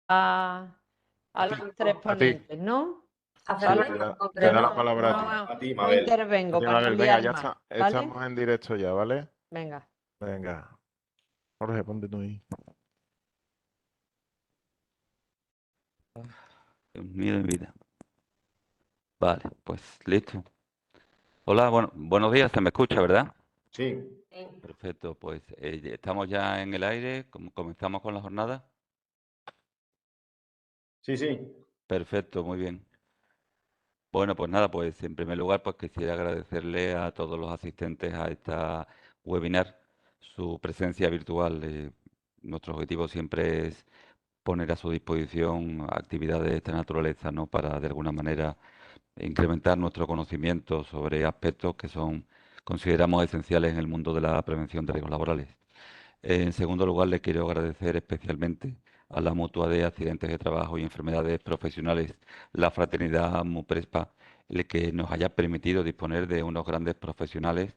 a los tres ponentes, ¿no? A Sí, Fernando, te da la concreto. palabra a ti. A ti, No Mabel. intervengo A ti, para no Mabel, venga, liar ya más, está. ¿vale? Estamos en directo ya, ¿vale? Venga. Venga. Jorge, ponte tú ahí. Dios mío de mi vida. Vale, pues listo. Hola, buenos días, se me escucha, ¿verdad? Sí. Perfecto, pues estamos ya en el aire, comenzamos con la jornada. Sí, sí. Perfecto, muy bien. Bueno, pues nada, pues en primer lugar, pues quisiera agradecerle a todos los asistentes a esta webinar su presencia virtual. Nuestro objetivo siempre es poner a su disposición actividades de esta naturaleza, ¿no? Para de alguna manera incrementar nuestro conocimiento sobre aspectos que consideramos esenciales en el mundo de la prevención de riesgos laborales. En segundo lugar, le quiero agradecer especialmente a la Mutua de Accidentes de Trabajo y Enfermedades Profesionales, la Fraternidad MUPRESPA, el que nos haya permitido disponer de unos grandes profesionales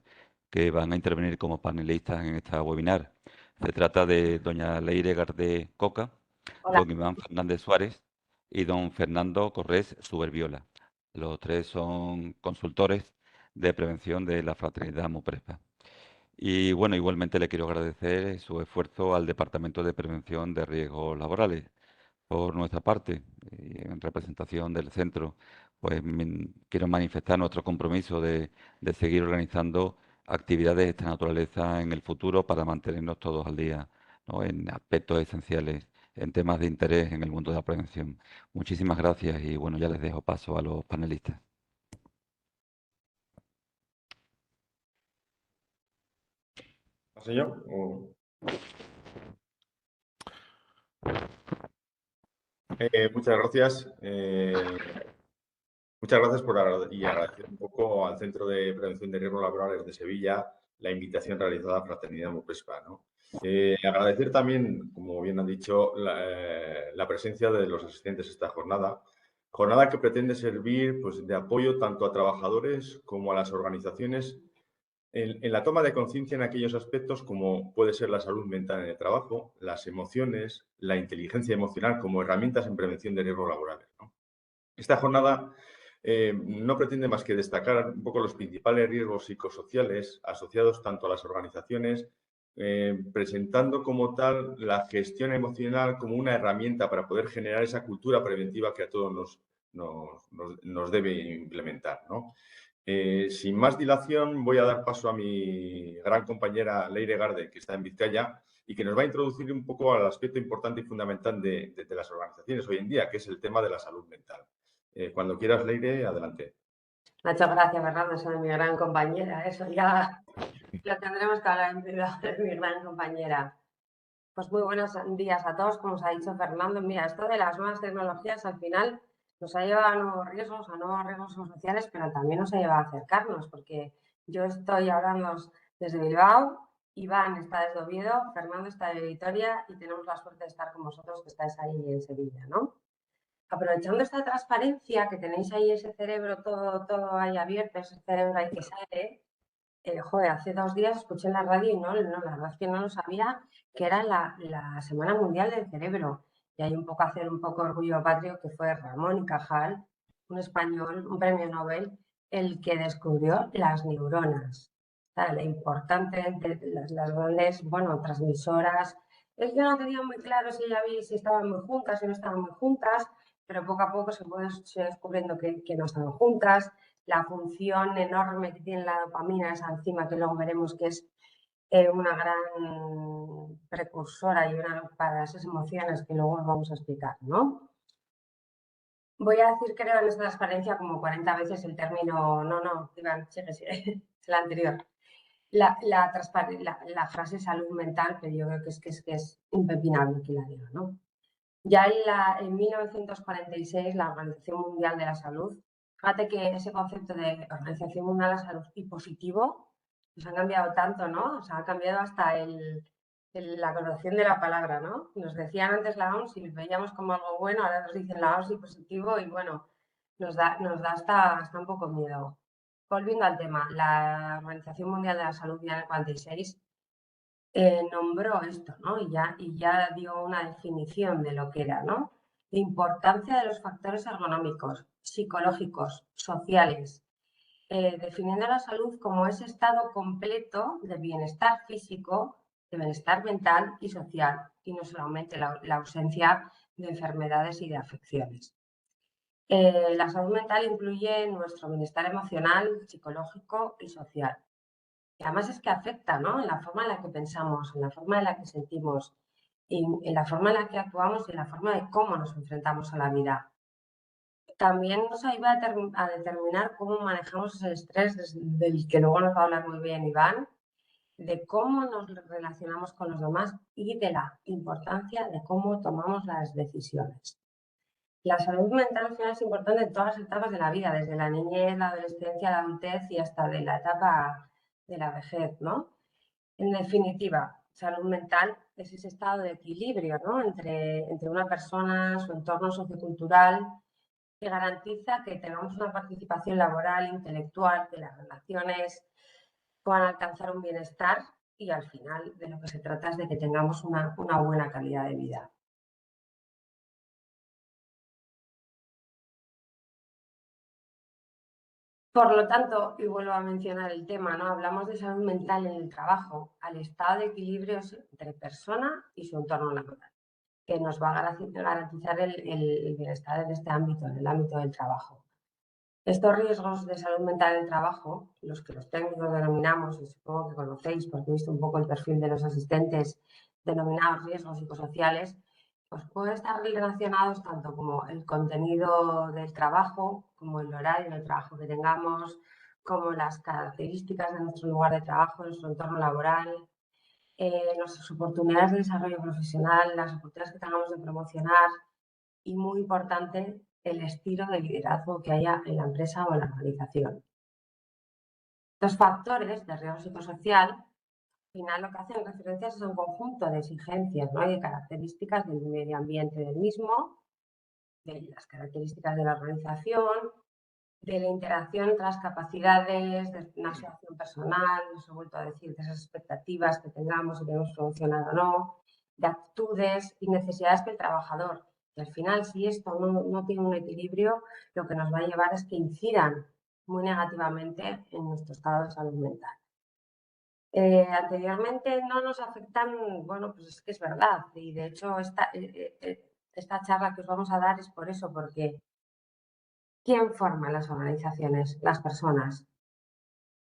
que van a intervenir como panelistas en esta webinar. Se trata de doña Leire Gardé Coca, Hola. don Iván Fernández Suárez y don Fernando Corrés Suberbiola. Los tres son consultores de prevención de la Fraternidad MUPRESPA. Y bueno, igualmente le quiero agradecer su esfuerzo al Departamento de Prevención de Riesgos Laborales. Por nuestra parte, y en representación del centro, pues quiero manifestar nuestro compromiso de seguir organizando actividades de esta naturaleza en el futuro para mantenernos todos al día, ¿no? En aspectos esenciales, en temas de interés en el mundo de la prevención. Muchísimas gracias y bueno, ya les dejo paso a los panelistas. ¿Paso yo? Muchas gracias. Muchas gracias y agradecer un poco al Centro de Prevención de Riesgos Laborales de Sevilla la invitación realizada a Fraternidad MUPRESPA, ¿no? Agradecer también, como bien han dicho, la presencia de los asistentes a esta jornada. Jornada que pretende servir pues, de apoyo tanto a trabajadores como a las organizaciones en la toma de conciencia en aquellos aspectos como puede ser la salud mental en el trabajo, las emociones, la inteligencia emocional como herramientas en prevención de riesgos laborales, ¿no? Esta jornada no pretende más que destacar un poco los principales riesgos psicosociales asociados tanto a las organizaciones, presentando como tal la gestión emocional como una herramienta para poder generar esa cultura preventiva que a todos nos debe implementar, ¿no? Sin más dilación, voy a dar paso a mi gran compañera Leire Garde, que está en Vizcaya, y que nos va a introducir un poco al aspecto importante y fundamental de las organizaciones hoy en día, que es el tema de la salud mental. Cuando quieras, Leire, adelante. Muchas gracias, Fernando, soy mi gran compañera. Eso ya lo tendremos que hablar en privado de mi gran compañera. Pues muy buenos días a todos, como os ha dicho Fernando. Mira, esto de las nuevas tecnologías al final nos ha llevado a nuevos riesgos sociales, pero también nos ha llevado a acercarnos, porque yo estoy hablando desde Bilbao, Iván está desde Oviedo, Fernando está de Vitoria y tenemos la suerte de estar con vosotros que estáis ahí en Sevilla, ¿no? Aprovechando esta transparencia que tenéis ahí, ese cerebro todo ahí abierto, ese cerebro ahí que sale, joder, hace 2 días escuché en la radio y no, la verdad es que no lo sabía, que era la Semana Mundial del Cerebro. Y hay un poco hacer un poco orgullo patrio que fue Ramón y Cajal, un español, un premio Nobel, el que descubrió las neuronas. O sea, la importante de las grandes, bueno, transmisoras. Es que no tenía muy claro si estaban muy juntas, si no estaban muy juntas, pero poco a poco se descubriendo que no estaban juntas, la función enorme que tiene la dopamina, esa enzima que luego veremos que es una gran precursora para esas emociones que luego os vamos a explicar, ¿no? Voy a decir, creo, en esta transparencia como 40 veces el término, no, Iván, sigue, es la anterior. La frase salud mental, pero yo creo que es impepinable que la diga, ¿no? Ya en 1946, la Organización Mundial de la Salud, fíjate que ese concepto de Organización Mundial de la Salud y positivo, nos han cambiado tanto, ¿no? O sea, ha cambiado hasta la connotación de la palabra, ¿no? Nos decían antes la OMS y veíamos como algo bueno, ahora nos dicen la OMS y positivo y bueno, nos da hasta un poco miedo. Volviendo al tema, la Organización Mundial de la Salud ya en el 46 nombró esto, ¿no? Y ya dio una definición de lo que era, ¿no? importancia de los factores ergonómicos, psicológicos, sociales, definiendo la salud como ese estado completo de bienestar físico, de bienestar mental y social, y no solamente la ausencia de enfermedades y de afecciones. La salud mental incluye nuestro bienestar emocional, psicológico y social. Y además es que afecta, ¿no?, en la forma en la que pensamos, en la forma en la que sentimos, en la forma en la que actuamos y en la forma de cómo nos enfrentamos a la vida. También nos ayuda a determinar cómo manejamos el estrés, del que luego nos va a hablar muy bien Iván, de cómo nos relacionamos con los demás y de la importancia de cómo tomamos las decisiones. La salud mental al final es importante en todas las etapas de la vida, desde la niñez, la adolescencia, la adultez y hasta de la etapa de la vejez, ¿no? En definitiva, salud mental es ese estado de equilibrio, ¿no?, entre una persona, su entorno sociocultural, que garantiza que tengamos una participación laboral, intelectual, que las relaciones puedan alcanzar un bienestar y al final de lo que se trata es de que tengamos una buena calidad de vida. Por lo tanto, y vuelvo a mencionar el tema, ¿no?, hablamos de salud mental en el trabajo, al estado de equilibrio entre persona y su entorno laboral, que nos va a garantizar el bienestar en este ámbito, en el ámbito del trabajo. Estos riesgos de salud mental en el trabajo, los que los técnicos denominamos, y supongo que conocéis porque he visto un poco el perfil de los asistentes, denominados riesgos psicosociales, pues pueden estar relacionados tanto como el contenido del trabajo, como el horario del trabajo que tengamos, como las características de nuestro lugar de trabajo, nuestro entorno laboral, nuestras oportunidades de desarrollo profesional, las oportunidades que tengamos de promocionar y, muy importante, el estilo de liderazgo que haya en la empresa o en la organización. Los factores de riesgo psicosocial, al final lo que hacen referencias es a un conjunto de exigencias, ¿no?, y de características del medio ambiente del mismo, de las características de la organización, de la interacción entre las capacidades, de una situación personal, os he vuelto a decir, de esas expectativas que tengamos, si queremos promocionar o no, de actitudes y necesidades del trabajador. Y al final, si esto no tiene un equilibrio, lo que nos va a llevar es que incidan muy negativamente en nuestro estado de salud mental. Anteriormente no nos afectan, bueno, pues es que es verdad, y de hecho esta charla que os vamos a dar es por eso, porque ¿quién forma las organizaciones? Las personas.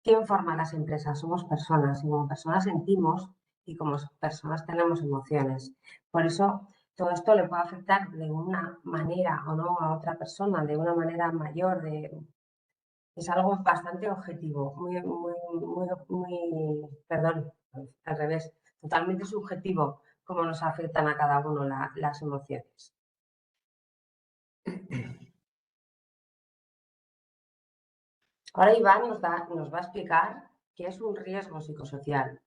¿Quién forma las empresas? Somos personas, y como personas sentimos y como personas tenemos emociones. Por eso todo esto le puede afectar de una manera o no a otra persona, de una manera mayor, es algo bastante objetivo, perdón, al revés, totalmente subjetivo cómo nos afectan a cada uno las emociones. Ahora Iván nos va a explicar qué es un riesgo psicosocial.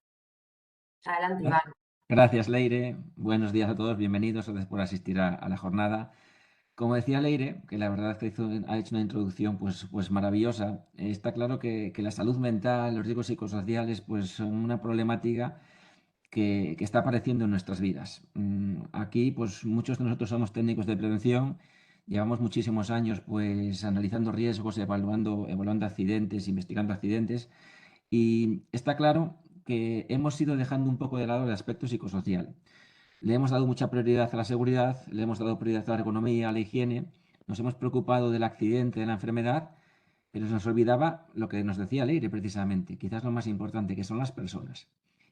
Adelante, Iván. Gracias, Leire. Buenos días a todos, bienvenidos, gracias por asistir a la jornada. Como decía Leire, que la verdad es que ha hecho una introducción pues maravillosa, está claro que la salud mental, los riesgos psicosociales, pues son una problemática que está apareciendo en nuestras vidas. Aquí, pues muchos de nosotros somos técnicos de prevención, llevamos muchísimos años pues analizando riesgos, evaluando accidentes, investigando accidentes, y está claro que hemos ido dejando un poco de lado el aspecto psicosocial. Le hemos dado mucha prioridad a la seguridad, le hemos dado prioridad a la ergonomía, a la higiene, nos hemos preocupado del accidente, de la enfermedad, pero se nos olvidaba lo que nos decía Leire precisamente, quizás lo más importante, que son las personas.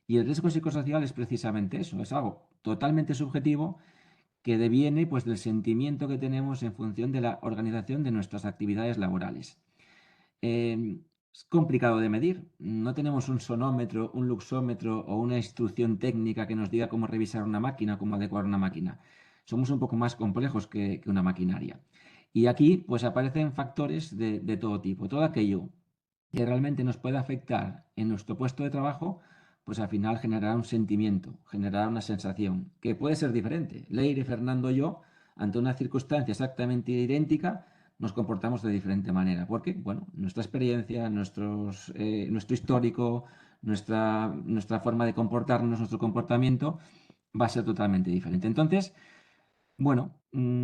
Y el riesgo psicosocial es precisamente eso, es algo totalmente subjetivo que deviene pues, del sentimiento que tenemos en función de la organización de nuestras actividades laborales. Es complicado de medir, no tenemos un sonómetro, un luxómetro o una instrucción técnica que nos diga cómo revisar una máquina, cómo adecuar una máquina. Somos un poco más complejos que una maquinaria. Y aquí pues aparecen factores de todo tipo, todo aquello que realmente nos puede afectar en nuestro puesto de trabajo, pues al final generará un sentimiento, generará una sensación que puede ser diferente. Leire, Fernando, yo, ante una circunstancia exactamente idéntica, nos comportamos de diferente manera, porque, bueno, nuestra experiencia, nuestro histórico, nuestra forma de comportarnos, nuestro comportamiento va a ser totalmente diferente. Entonces, Bueno,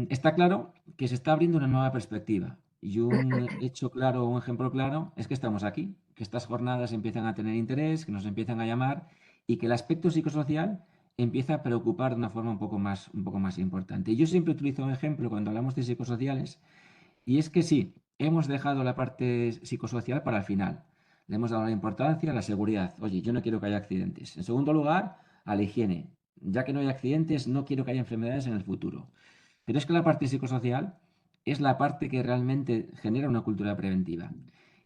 está claro que se está abriendo una nueva perspectiva. Y un hecho claro, un ejemplo claro, es que estamos aquí, que estas jornadas empiezan a tener interés, que nos empiezan a llamar y que el aspecto psicosocial empieza a preocupar de una forma un poco más importante. Y yo siempre utilizo un ejemplo cuando hablamos de psicosociales, y es que sí, hemos dejado la parte psicosocial para el final. Le hemos dado la importancia a la seguridad. Oye, yo no quiero que haya accidentes. En segundo lugar, a la higiene. Ya que no hay accidentes, no quiero que haya enfermedades en el futuro. Pero es que la parte psicosocial es la parte que realmente genera una cultura preventiva.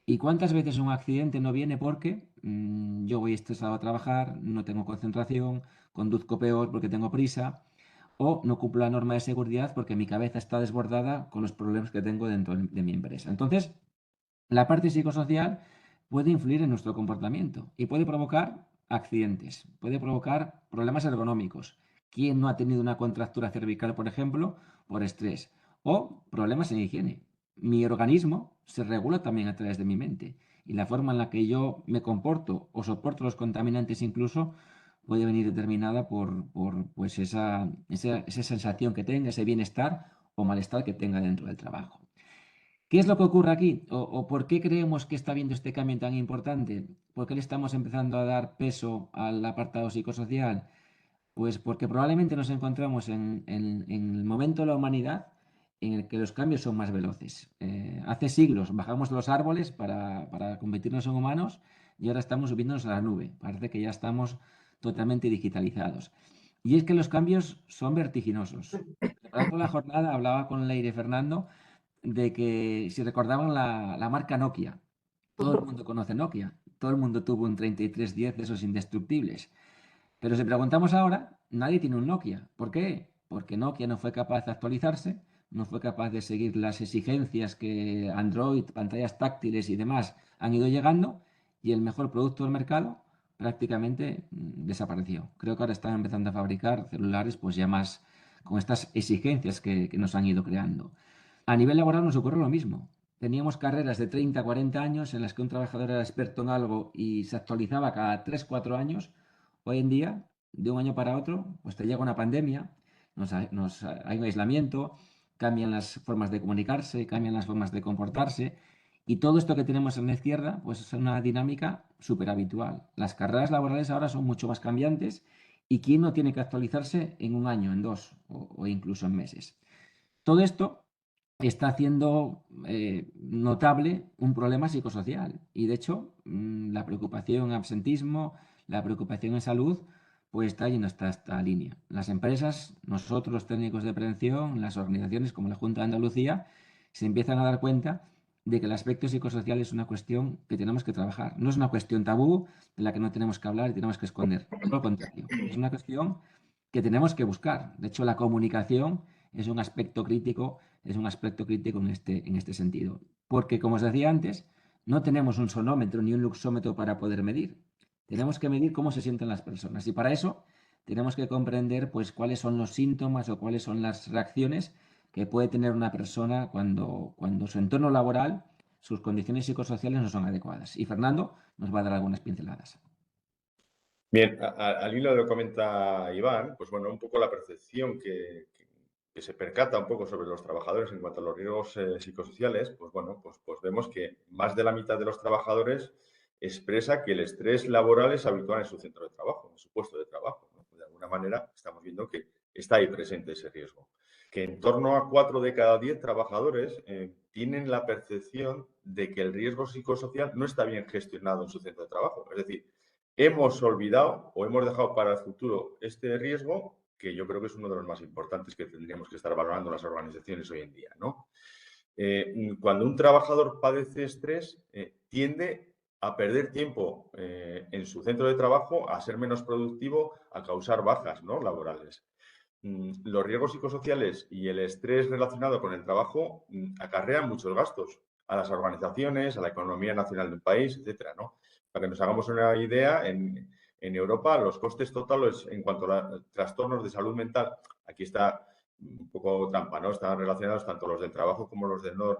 ¿Y cuántas veces un accidente no viene porque yo voy estresado a trabajar, no tengo concentración, conduzco peor porque tengo prisa, o no cumplo la norma de seguridad porque mi cabeza está desbordada con los problemas que tengo dentro de mi empresa? Entonces, la parte psicosocial puede influir en nuestro comportamiento y puede provocar accidentes, puede provocar problemas ergonómicos. ¿Quién no ha tenido una contractura cervical, por ejemplo, por estrés? O problemas en higiene. Mi organismo se regula también a través de mi mente y la forma en la que yo me comporto o soporto los contaminantes incluso puede venir determinada por pues esa sensación que tenga, ese bienestar o malestar que tenga dentro del trabajo. ¿Qué es lo que ocurre aquí? ¿O por qué creemos que está habiendo este cambio tan importante? ¿Por qué le estamos empezando a dar peso al apartado psicosocial? Pues porque probablemente nos encontramos en el momento de la humanidad en el que los cambios son más veloces. Hace siglos bajamos de los árboles para convertirnos en humanos y ahora estamos subiéndonos a la nube. Parece que ya estamos totalmente digitalizados. Y es que los cambios son vertiginosos. Preparando la jornada hablaba con Leire Fernando de que si recordaban la marca Nokia. Todo el mundo conoce Nokia. Todo el mundo tuvo un 3310 de esos indestructibles. Pero si preguntamos ahora, nadie tiene un Nokia. ¿Por qué? Porque Nokia no fue capaz de actualizarse, no fue capaz de seguir las exigencias que Android, pantallas táctiles y demás han ido llegando, y el mejor producto del mercado prácticamente desapareció. Creo que ahora están empezando a fabricar celulares pues ya más con estas exigencias que nos han ido creando. A nivel laboral nos ocurre lo mismo. Teníamos carreras de 30, 40 años en las que un trabajador era experto en algo y se actualizaba cada 3, 4 años. Hoy en día, de un año para otro, pues te llega una pandemia, hay un aislamiento, cambian las formas de comunicarse, cambian las formas de comportarse, y todo esto que tenemos en la izquierda, pues es una dinámica súper habitual. Las carreras laborales ahora son mucho más cambiantes, y quién no tiene que actualizarse en un año, en dos o incluso en meses. Todo esto está haciendo notable un problema psicosocial, y de hecho la preocupación en absentismo, la preocupación en salud, pues está yendo hasta esta línea. Las empresas, nosotros los técnicos de prevención, las organizaciones como la Junta de Andalucía, se empiezan a dar cuenta de que el aspecto psicosocial es una cuestión que tenemos que trabajar. No es una cuestión tabú de la que no tenemos que hablar y tenemos que esconder. Por lo contrario, es una cuestión que tenemos que buscar. De hecho, la comunicación es un aspecto crítico en este sentido. Porque, como os decía antes, no tenemos un sonómetro ni un luxómetro para poder medir. Tenemos que medir cómo se sienten las personas. Y para eso tenemos que comprender pues, cuáles son los síntomas o cuáles son las reacciones que puede tener una persona cuando su entorno laboral, sus condiciones psicosociales no son adecuadas. Y Fernando nos va a dar algunas pinceladas. Bien, al hilo de lo que comenta Iván, pues bueno, un poco la percepción que se percata un poco sobre los trabajadores en cuanto a los riesgos psicosociales, pues bueno, pues vemos que más de la mitad de los trabajadores expresa que el estrés laboral es habitual en su centro de trabajo, en su puesto de trabajo, ¿no? De alguna manera estamos viendo que está ahí presente ese riesgo. Que en torno a 4 de cada 10 trabajadores tienen la percepción de que el riesgo psicosocial no está bien gestionado en su centro de trabajo. Es decir, hemos olvidado o hemos dejado para el futuro este riesgo, que yo creo que es uno de los más importantes que tendríamos que estar valorando las organizaciones hoy en día, ¿no? Cuando un trabajador padece estrés, tiende a perder tiempo en su centro de trabajo, a ser menos productivo, a causar bajas, ¿no?, laborales. Los riesgos psicosociales y el estrés relacionado con el trabajo acarrean muchos gastos a las organizaciones, a la economía nacional del país, etcétera, ¿no? Para que nos hagamos una idea, en Europa los costes totales en cuanto a trastornos de salud mental, aquí está un poco trampa, ¿no? Están relacionados tanto los del trabajo como los del no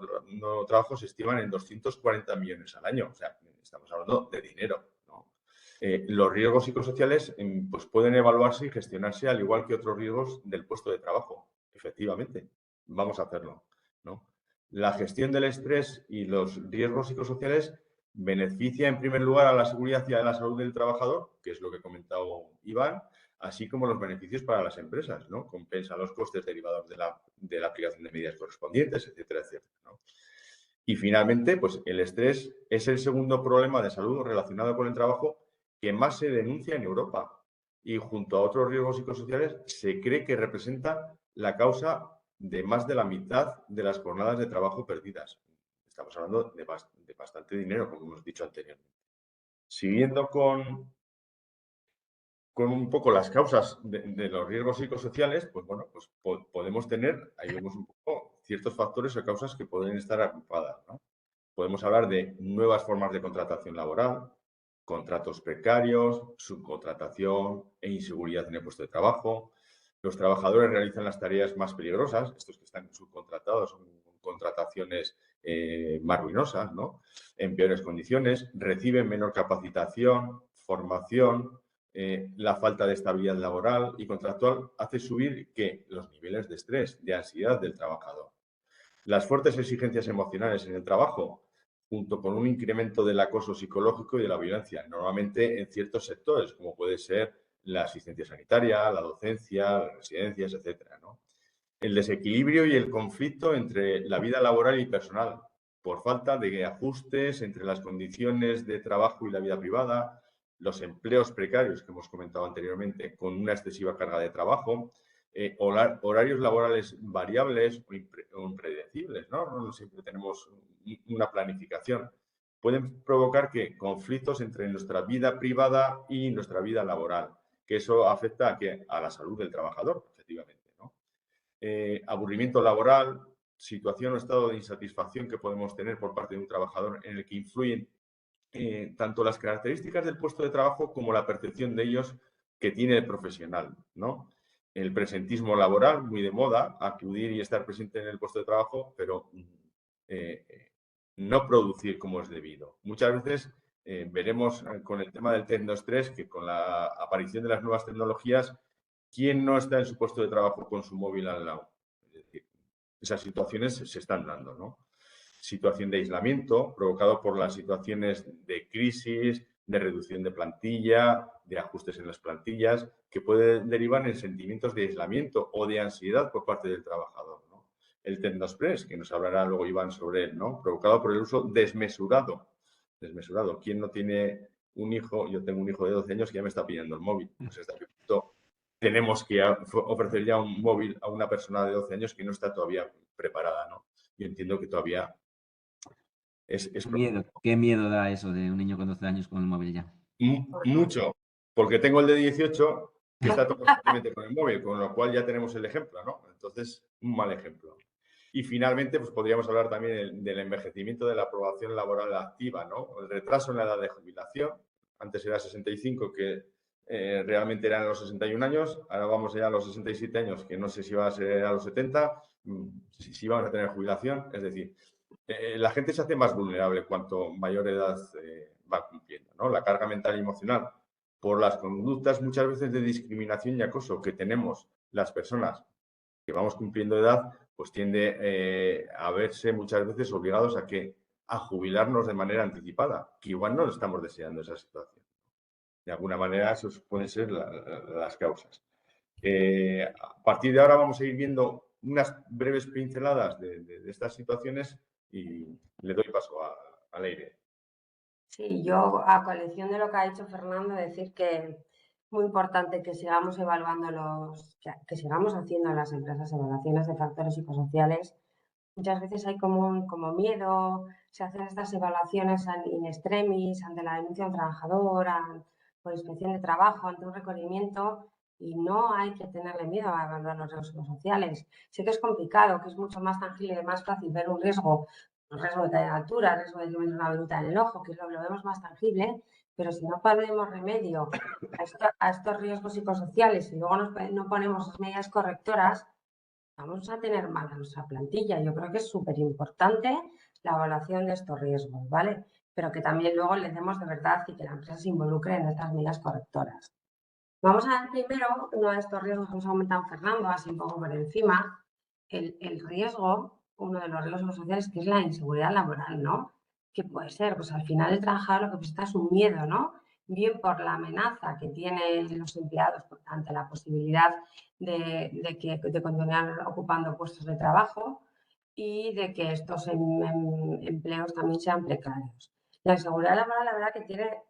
trabajo, se estiman en 240 millones al año. O sea, estamos hablando de dinero, ¿no? Los riesgos psicosociales pues pueden evaluarse y gestionarse al igual que otros riesgos del puesto de trabajo. efectivamente, vamos a hacerlo, ¿no? La gestión del estrés y los riesgos psicosociales beneficia en primer lugar a la seguridad y a la salud del trabajador, que es lo que ha comentado Iván, así como los beneficios para las empresas, ¿no? Compensa los costes derivados de la aplicación de medidas correspondientes, etcétera, etcétera, ¿no? Y finalmente, pues el estrés es el segundo problema de salud relacionado con el trabajo que más se denuncia en Europa. Y junto a otros riesgos psicosociales, se cree que representa la causa de más de la mitad de las jornadas de trabajo perdidas. Estamos hablando de bastante dinero, como hemos dicho anteriormente. Siguiendo con un poco las causas de los riesgos psicosociales, pues bueno, pues podemos tener, ahí vemos un poco ciertos factores o causas que pueden estar agrupadas, ¿no? Podemos hablar de nuevas formas de contratación laboral, contratos precarios, subcontratación e inseguridad en el puesto de trabajo. Los trabajadores realizan las tareas más peligrosas, estos que están subcontratados son contrataciones más ruinosas, ¿no? En peores condiciones, reciben menor capacitación, formación, la falta de estabilidad laboral y contractual hace subir los niveles de estrés, de ansiedad del trabajador. Las fuertes exigencias emocionales en el trabajo, junto con un incremento del acoso psicológico y de la violencia, normalmente en ciertos sectores, como puede ser la asistencia sanitaria, la docencia, las residencias, etcétera, ¿no? El desequilibrio y el conflicto entre la vida laboral y personal, por falta de ajustes entre las condiciones de trabajo y la vida privada, los empleos precarios que hemos comentado anteriormente, con una excesiva carga de trabajo, horarios laborales variables o impredecibles, ¿no? No siempre tenemos una planificación. Pueden provocar conflictos entre nuestra vida privada y nuestra vida laboral, que eso afecta a la salud del trabajador, efectivamente, ¿no? Aburrimiento laboral, situación o estado de insatisfacción que podemos tener por parte de un trabajador en el que influyen tanto las características del puesto de trabajo como la percepción de ellos que tiene el profesional, ¿no? El presentismo laboral, muy de moda, acudir y estar presente en el puesto de trabajo, pero no producir como es debido. Muchas veces veremos con el tema del tecnoestrés que con la aparición de las nuevas tecnologías, ¿quién no está en su puesto de trabajo con su móvil al lado? Es decir, esas situaciones se están dando, ¿no? Situación de aislamiento provocado por las situaciones de crisis, de reducción de plantilla, de ajustes en las plantillas, que pueden derivar en sentimientos de aislamiento o de ansiedad por parte del trabajador, ¿no? El tecnoestrés, que nos hablará luego Iván sobre él, ¿no? Provocado por el uso desmesurado. ¿Quién no tiene un hijo? Yo tengo un hijo de 12 años que ya me está pidiendo el móvil. Pues hasta qué punto tenemos que ofrecer ya un móvil a una persona de 12 años que no está todavía preparada, ¿no? Yo entiendo que todavía Qué miedo da eso de un niño con 12 años con el móvil ya. Mucho, porque tengo el de 18 que está constantemente con el móvil, con lo cual ya tenemos el ejemplo, ¿no? Entonces, un mal ejemplo. Y finalmente, pues podríamos hablar también del envejecimiento de la población laboral activa, ¿no? El retraso en la edad de jubilación. Antes era 65, que realmente eran los 61 años. Ahora vamos ya a los 67 años, que no sé si va a ser a los 70, si vamos a tener jubilación. Es decir, la gente se hace más vulnerable cuanto mayor edad va cumpliendo, ¿no? La carga mental y emocional por las conductas muchas veces de discriminación y acoso que tenemos las personas que vamos cumpliendo edad, pues tiende a verse muchas veces obligados a jubilarnos de manera anticipada, que igual no estamos deseando esa situación. De alguna manera, esas pueden ser las causas. A partir de ahora vamos a ir viendo unas breves pinceladas de estas situaciones y le doy paso a Leire. Sí, yo a colección de lo que ha dicho Fernando, decir que es muy importante que sigamos evaluando que sigamos haciendo en las empresas evaluaciones de factores psicosociales. Muchas veces hay como miedo, se hacen estas evaluaciones in extremis, ante la denuncia de un trabajador, por inspección de trabajo, ante un requerimiento, y no hay que tenerle miedo a evaluar los riesgos psicosociales. Sé que es complicado, que es mucho más tangible y más fácil ver un riesgo de tal altura, riesgo de que me entre una viruta en el ojo, que lo vemos más tangible, pero si no ponemos remedio a estos riesgos psicosociales y luego no ponemos las medidas correctoras, vamos a tener mal a nuestra plantilla. Yo creo que es súper importante la evaluación de estos riesgos, ¿vale? Pero que también luego le demos de verdad y que la empresa se involucre en estas medidas correctoras. Vamos a ver primero uno de estos riesgos que nos ha comentado Fernando, así un poco por encima, el riesgo, uno de los riesgos sociales, que es la inseguridad laboral, ¿no? ¿Qué puede ser? Pues al final el trabajador lo que presenta es un miedo, ¿no? Bien por la amenaza que tienen los empleados ante la posibilidad de continuar ocupando puestos de trabajo y de que estos empleos también sean precarios. La inseguridad laboral, la verdad que tiene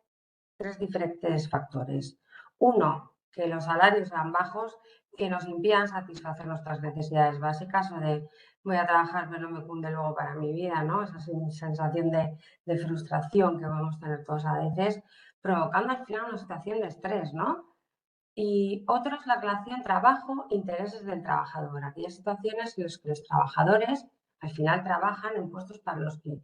tres diferentes factores. Uno, que los salarios sean bajos, que nos impidan satisfacer nuestras necesidades básicas o de voy a trabajar pero no me cunde luego para mi vida, ¿no? Esa sensación de frustración que podemos tener todos a veces, provocando al final una situación de estrés, ¿no? Y otro es la relación trabajo-intereses del trabajador. Aquellas situaciones en las que los trabajadores al final trabajan en puestos para los que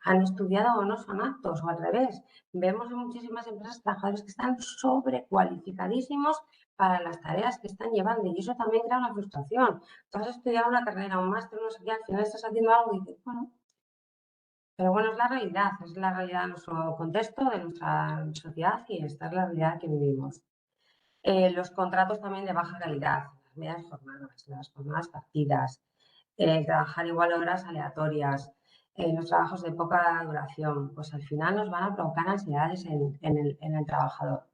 han estudiado o no son aptos, o al revés. Vemos en muchísimas empresas trabajadores que están sobrecualificadísimos para las tareas que están llevando y eso también crea una frustración. Tú has estudiado una carrera, un máster, no sé qué, al final estás haciendo algo y dices, bueno, pero bueno, es la realidad de nuestro contexto, de nuestra sociedad y esta es la realidad que vivimos. Los contratos también de baja calidad, las medias jornadas, las jornadas partidas, trabajar igual horas aleatorias, los trabajos de poca duración, pues al final nos van a provocar ansiedades en el trabajador.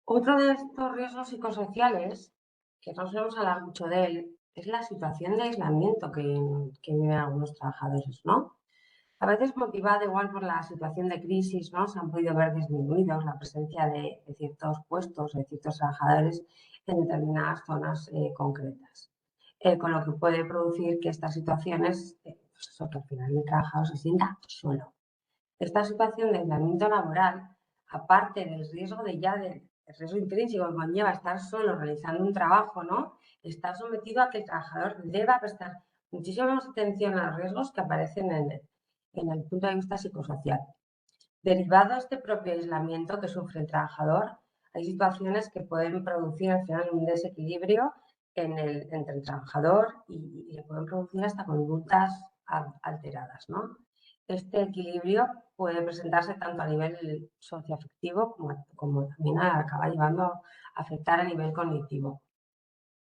Otro de estos riesgos psicosociales, que no solemos hablar mucho de él, es la situación de aislamiento que viven algunos trabajadores, ¿no? A veces motivada igual por la situación de crisis, ¿no? Se han podido ver disminuidos la presencia de ciertos puestos, de ciertos trabajadores en determinadas zonas concretas. Con lo que puede producir que estas situaciones, pues eso, que al final el trabajador se sienta solo. Esta situación de aislamiento laboral, aparte del riesgo del riesgo intrínseco que conlleva estar solo realizando un trabajo, ¿no? Está sometido a que el trabajador deba prestar muchísima más atención a los riesgos que aparecen en el punto de vista psicosocial. Derivado de este propio aislamiento que sufre el trabajador, hay situaciones que pueden producir al final un desequilibrio entre el trabajador y le pueden producir hasta conductas alteradas, ¿no? Este equilibrio puede presentarse tanto a nivel socioafectivo como también acaba llevando a afectar a nivel cognitivo.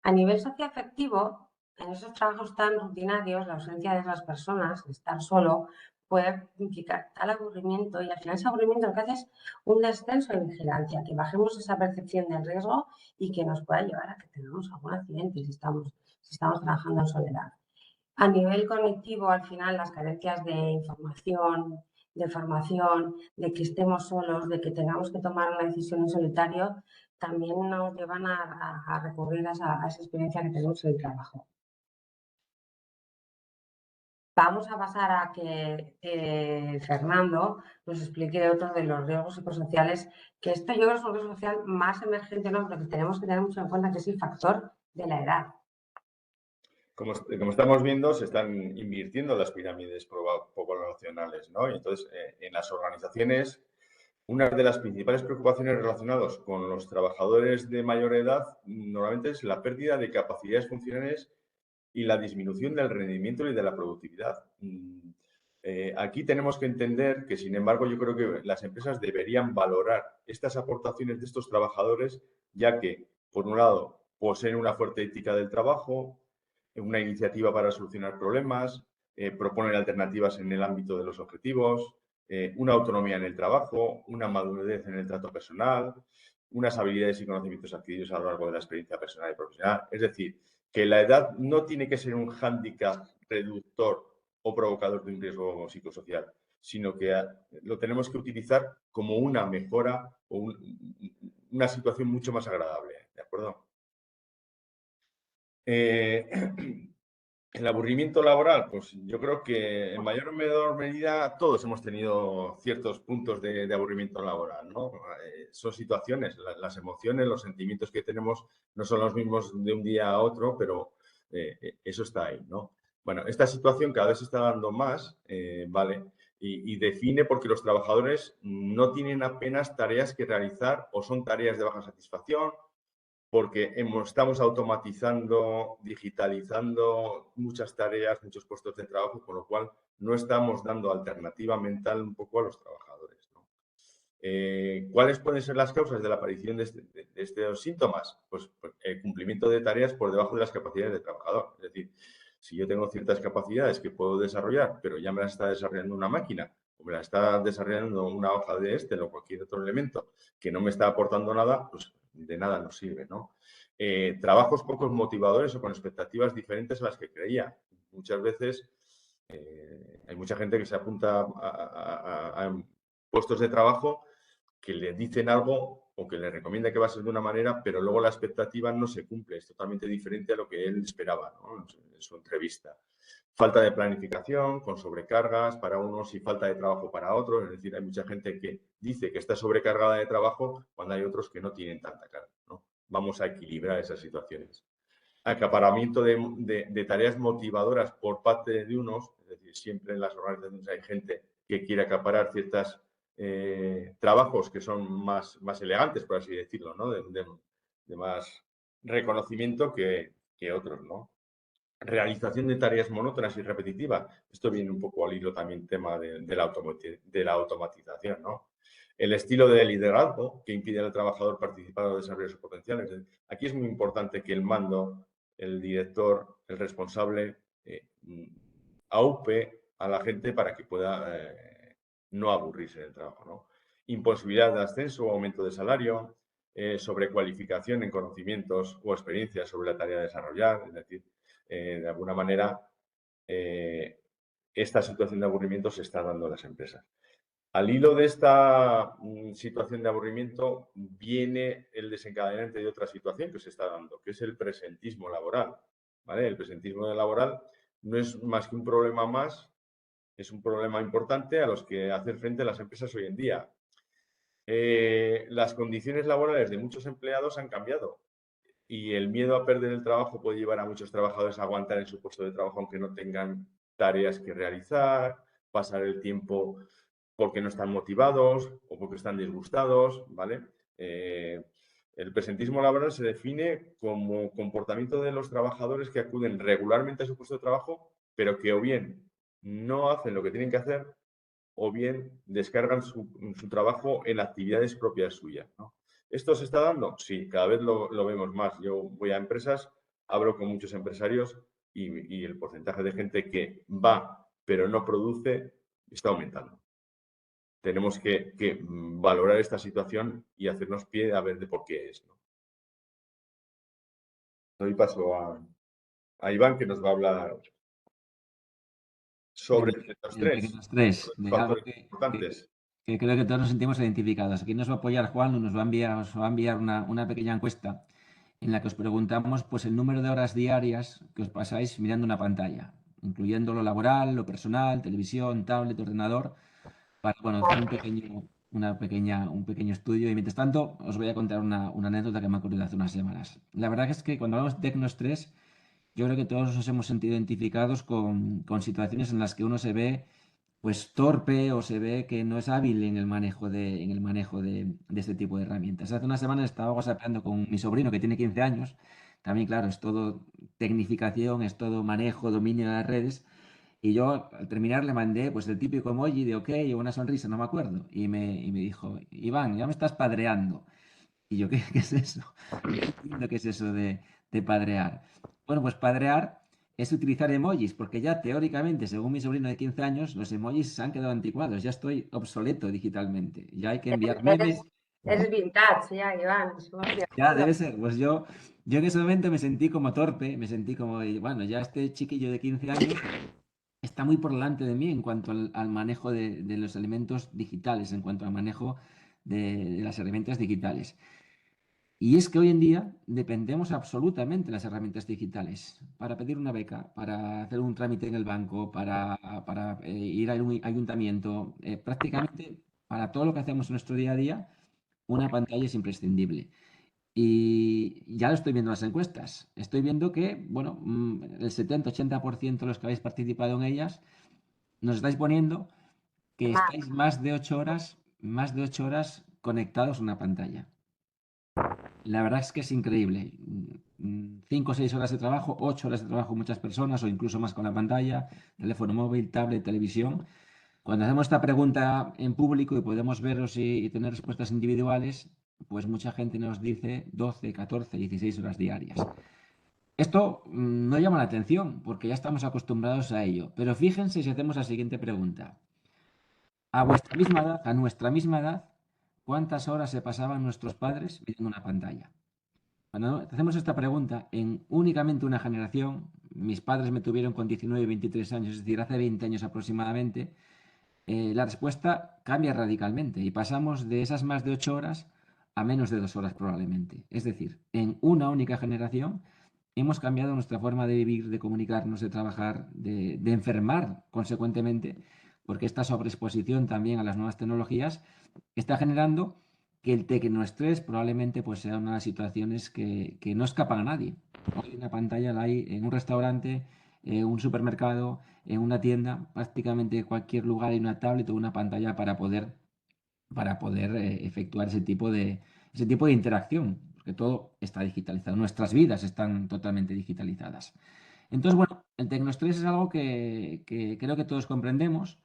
A nivel socioafectivo, en esos trabajos tan rutinarios, la ausencia de esas personas, estar solo, puede implicar tal aburrimiento y al final ese aburrimiento lo que hace es un descenso de vigilancia, que bajemos esa percepción del riesgo y que nos pueda llevar a que tengamos algún accidente si estamos trabajando en soledad. A nivel cognitivo, al final, las carencias de información, de formación, de que estemos solos, de que tengamos que tomar una decisión en solitario, también nos llevan a recurrir a esa experiencia que tenemos en el trabajo. Vamos a pasar a que Fernando nos explique otro de los riesgos psicosociales, que esto yo creo que es un riesgo social más emergente, ¿no? Pero que tenemos que tener mucho en cuenta, que es el factor de la edad. Como estamos viendo, se están invirtiendo las pirámides poblacionales, ¿no? Y entonces, en las organizaciones, una de las principales preocupaciones relacionadas con los trabajadores de mayor edad normalmente es la pérdida de capacidades funcionales y la disminución del rendimiento y de la productividad. Aquí tenemos que entender que, sin embargo, yo creo que las empresas deberían valorar estas aportaciones de estos trabajadores, ya que, por un lado, poseen una fuerte ética del trabajo, una iniciativa para solucionar problemas, proponen alternativas en el ámbito de los objetivos, una autonomía en el trabajo, una madurez en el trato personal, unas habilidades y conocimientos adquiridos a lo largo de la experiencia personal y profesional. Es decir, que la edad no tiene que ser un hándicap reductor o provocador de un riesgo psicosocial, sino que lo tenemos que utilizar como una mejora o una situación mucho más agradable, ¿de acuerdo? El aburrimiento laboral, pues yo creo que en mayor o menor medida todos hemos tenido ciertos puntos de aburrimiento laboral, ¿no? Son situaciones, las emociones, los sentimientos que tenemos no son los mismos de un día a otro, pero eso está ahí, ¿no? Bueno, esta situación cada vez se está dando más, ¿vale? Y define porque los trabajadores no tienen apenas tareas que realizar o son tareas de baja satisfacción, porque estamos automatizando, digitalizando muchas tareas, muchos puestos de trabajo, con lo cual no estamos dando alternativa mental un poco a los trabajadores, ¿no? ¿Cuáles pueden ser las causas de la aparición de estos síntomas? Pues el cumplimiento de tareas por debajo de las capacidades del trabajador. Es decir, si yo tengo ciertas capacidades que puedo desarrollar, pero ya me las está desarrollando una máquina o me las está desarrollando una hoja de Excel o cualquier otro elemento que no me está aportando nada, pues de nada nos sirve, ¿no? Trabajos pocos motivadores o con expectativas diferentes a las que creía. Muchas veces hay mucha gente que se apunta a puestos de trabajo que le dicen algo o que le recomienda que va a ser de una manera, pero luego la expectativa no se cumple, es totalmente diferente a lo que él esperaba, ¿no? En su entrevista. Falta de planificación, con sobrecargas para unos y falta de trabajo para otros, es decir, hay mucha gente que dice que está sobrecargada de trabajo cuando hay otros que no tienen tanta carga, ¿no? Vamos a equilibrar esas situaciones. Acaparamiento de tareas motivadoras por parte de unos, es decir, siempre en las organizaciones hay gente que quiere acaparar ciertas trabajos que son más elegantes, por así decirlo, ¿no? De más reconocimiento que otros, ¿no? Realización de tareas monótonas y repetitivas. Esto viene un poco al hilo también tema de la automatización, ¿no? El estilo de liderazgo que impide al trabajador participar o desarrollar sus potenciales. Aquí es muy importante que el mando, el director, el responsable, aupe a la gente para que pueda no aburrirse del trabajo, ¿no? Imposibilidad de ascenso o aumento de salario, sobrecualificación en conocimientos o experiencias sobre la tarea a desarrollar, es decir, de alguna manera esta situación de aburrimiento se está dando en las empresas. Al hilo de esta situación de aburrimiento viene el desencadenante de otra situación que se está dando, que es el presentismo laboral, ¿vale? El presentismo laboral no es más que un problema más, es un problema importante a los que hacer frente las empresas hoy en día. Las condiciones laborales de muchos empleados han cambiado y el miedo a perder el trabajo puede llevar a muchos trabajadores a aguantar en su puesto de trabajo aunque no tengan tareas que realizar, pasar el tiempo porque no están motivados o porque están disgustados, ¿vale? El presentismo laboral se define como comportamiento de los trabajadores que acuden regularmente a su puesto de trabajo, pero que o bien no hacen lo que tienen que hacer o bien descargan su trabajo en actividades propias suyas, ¿no? ¿Esto se está dando? Sí, cada vez lo vemos más. Yo voy a empresas, hablo con muchos empresarios y el porcentaje de gente que va pero no produce está aumentando. Tenemos que valorar esta situación y hacernos pie a ver de por qué es, ¿no? Doy paso a Iván, que nos va a hablar sobre los tres factores importantes. Que creo que todos nos sentimos identificados. Aquí nos va a apoyar Juan, nos va a enviar una pequeña encuesta en la que os preguntamos pues, el número de horas diarias que os pasáis mirando una pantalla, incluyendo lo laboral, lo personal, televisión, tablet, ordenador, para hacer un pequeño estudio. Y mientras tanto, os voy a contar una anécdota que me ha ocurrido hace unas semanas. La verdad es que cuando hablamos de Tecnoestrés, yo creo que todos nos hemos sentido identificados con situaciones en las que uno se ve pues torpe o se ve que no es hábil en el manejo de este tipo de herramientas. Hace unas semanas estaba whatsappeando con mi sobrino que tiene 15 años. También, claro, es todo tecnificación, es todo manejo, dominio de las redes. Y yo al terminar le mandé pues el típico emoji de ok o una sonrisa, no me acuerdo. Y me dijo, Iván, ya me estás padreando. Y yo, ¿qué es eso? No entiendo qué es eso de padrear. Bueno, pues padrear es utilizar emojis, porque ya teóricamente, según mi sobrino de 15 años, los emojis se han quedado anticuados. Ya estoy obsoleto digitalmente. Ya hay que enviar memes. Es vintage, ya, Iván. Ya, debe ser. Pues yo en ese momento me sentí como torpe, me sentí como, bueno, ya este chiquillo de 15 años está muy por delante de mí en cuanto al manejo de los elementos digitales, en cuanto al manejo de las herramientas digitales. Y es que hoy en día dependemos absolutamente de las herramientas digitales para pedir una beca, para hacer un trámite en el banco, para ir a un ayuntamiento, prácticamente para todo lo que hacemos en nuestro día a día, una pantalla es imprescindible. Y ya lo estoy viendo en las encuestas. Estoy viendo que, bueno, el 70-80% de los que habéis participado en ellas nos estáis poniendo que estáis más de 8 horas conectados a una pantalla. La verdad es que es increíble. 5 o 6 horas de trabajo, 8 horas de trabajo muchas personas o incluso más con la pantalla, teléfono móvil, tablet, televisión. Cuando hacemos esta pregunta en público y podemos veros y tener respuestas individuales, pues mucha gente nos dice 12, 14, 16 horas diarias. Esto no llama la atención porque ya estamos acostumbrados a ello. Pero fíjense si hacemos la siguiente pregunta. A vuestra misma edad, a nuestra misma edad, ¿cuántas horas se pasaban nuestros padres viendo una pantalla? Cuando hacemos esta pregunta, en únicamente una generación, mis padres me tuvieron con 19 y 23 años, es decir, hace 20 años aproximadamente, la respuesta cambia radicalmente y pasamos de esas más de 8 horas a menos de 2 horas probablemente. Es decir, en una única generación hemos cambiado nuestra forma de vivir, de comunicarnos, de trabajar, de enfermar consecuentemente, porque esta sobreexposición también a las nuevas tecnologías está generando que el tecnoestrés probablemente pues, sea una de las situaciones que no escapan a nadie. Hoy una pantalla la hay en un restaurante, en un supermercado, en una tienda, prácticamente cualquier lugar hay una tablet o una pantalla para poder efectuar ese tipo de interacción, porque todo está digitalizado. Nuestras vidas están totalmente digitalizadas. Entonces, bueno, el tecnoestrés es algo que creo que todos comprendemos,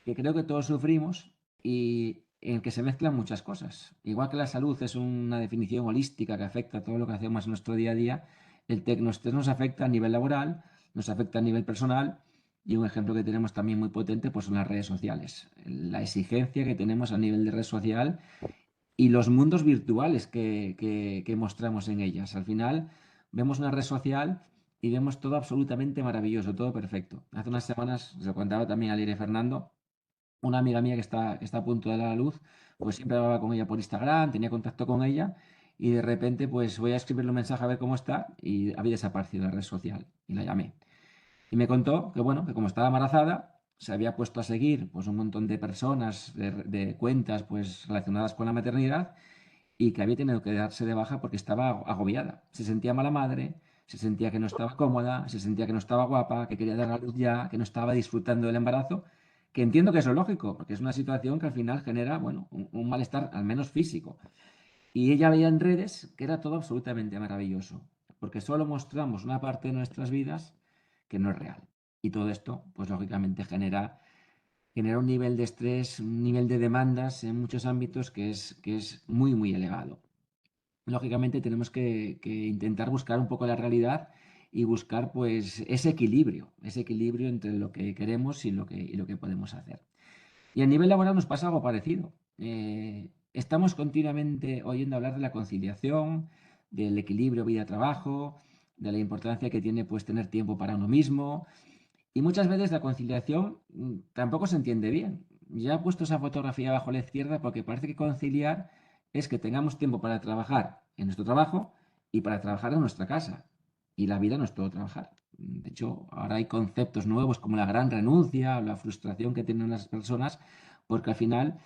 que creo que todos sufrimos y en el que se mezclan muchas cosas. Igual que la salud es una definición holística que afecta a todo lo que hacemos en nuestro día a día, el tecnoestrés nos afecta a nivel laboral, nos afecta a nivel personal y un ejemplo que tenemos también muy potente pues son las redes sociales. La exigencia que tenemos a nivel de red social y los mundos virtuales que mostramos en ellas. Al final vemos una red social y vemos todo absolutamente maravilloso, todo perfecto. Hace unas semanas, se lo contaba también a Leire Fernando, una amiga mía que está a punto de dar a luz, pues siempre hablaba con ella por Instagram, tenía contacto con ella y de repente pues voy a escribirle un mensaje a ver cómo está y había desaparecido la red social y la llamé. Y me contó que bueno, que como estaba embarazada, se había puesto a seguir pues un montón de personas, de cuentas pues relacionadas con la maternidad y que había tenido que darse de baja porque estaba agobiada. Se sentía mala madre, se sentía que no estaba cómoda, se sentía que no estaba guapa, que quería dar a luz ya, que no estaba disfrutando del embarazo, que entiendo que eso es lógico, porque es una situación que al final genera, bueno, un malestar al menos físico. Y ella veía en redes que era todo absolutamente maravilloso, porque solo mostramos una parte de nuestras vidas que no es real. Y todo esto, pues lógicamente genera un nivel de estrés, un nivel de demandas en muchos ámbitos que es muy, muy elevado. Lógicamente tenemos que intentar buscar un poco la realidad y buscar pues ese equilibrio entre lo que queremos y lo que podemos hacer. Y a nivel laboral nos pasa algo parecido. Estamos continuamente oyendo hablar de la conciliación, del equilibrio vida-trabajo, de la importancia que tiene pues tener tiempo para uno mismo. Y muchas veces la conciliación tampoco se entiende bien. Ya he puesto esa fotografía abajo a la izquierda porque parece que conciliar es que tengamos tiempo para trabajar en nuestro trabajo y para trabajar en nuestra casa. Y la vida no es todo trabajar. De hecho, ahora hay conceptos nuevos como la gran renuncia o la frustración que tienen las personas porque al final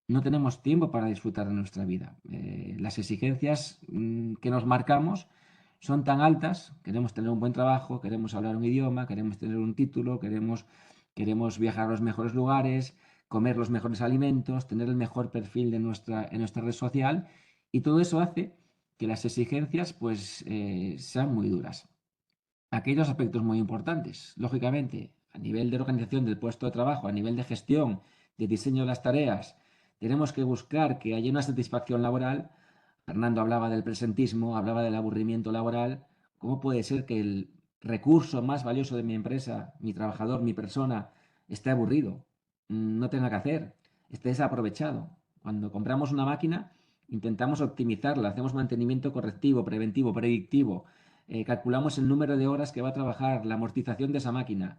no tenemos tiempo para disfrutar de nuestra vida. Las exigencias que nos marcamos son tan altas, queremos tener un buen trabajo, queremos hablar un idioma, queremos tener un título, queremos viajar a los mejores lugares, comer los mejores alimentos, tener el mejor perfil en nuestra red social y todo eso hace que las exigencias pues sean muy duras. Aquí hay dos aspectos muy importantes. Lógicamente, a nivel de organización del puesto de trabajo, a nivel de gestión, de diseño de las tareas, tenemos que buscar que haya una satisfacción laboral. Fernando hablaba del presentismo, hablaba del aburrimiento laboral. ¿Cómo puede ser que el recurso más valioso de mi empresa, mi trabajador, mi persona, esté aburrido, no tenga que hacer, esté desaprovechado? Cuando compramos una máquina, intentamos optimizarla, hacemos mantenimiento correctivo, preventivo, predictivo, calculamos el número de horas que va a trabajar, la amortización de esa máquina.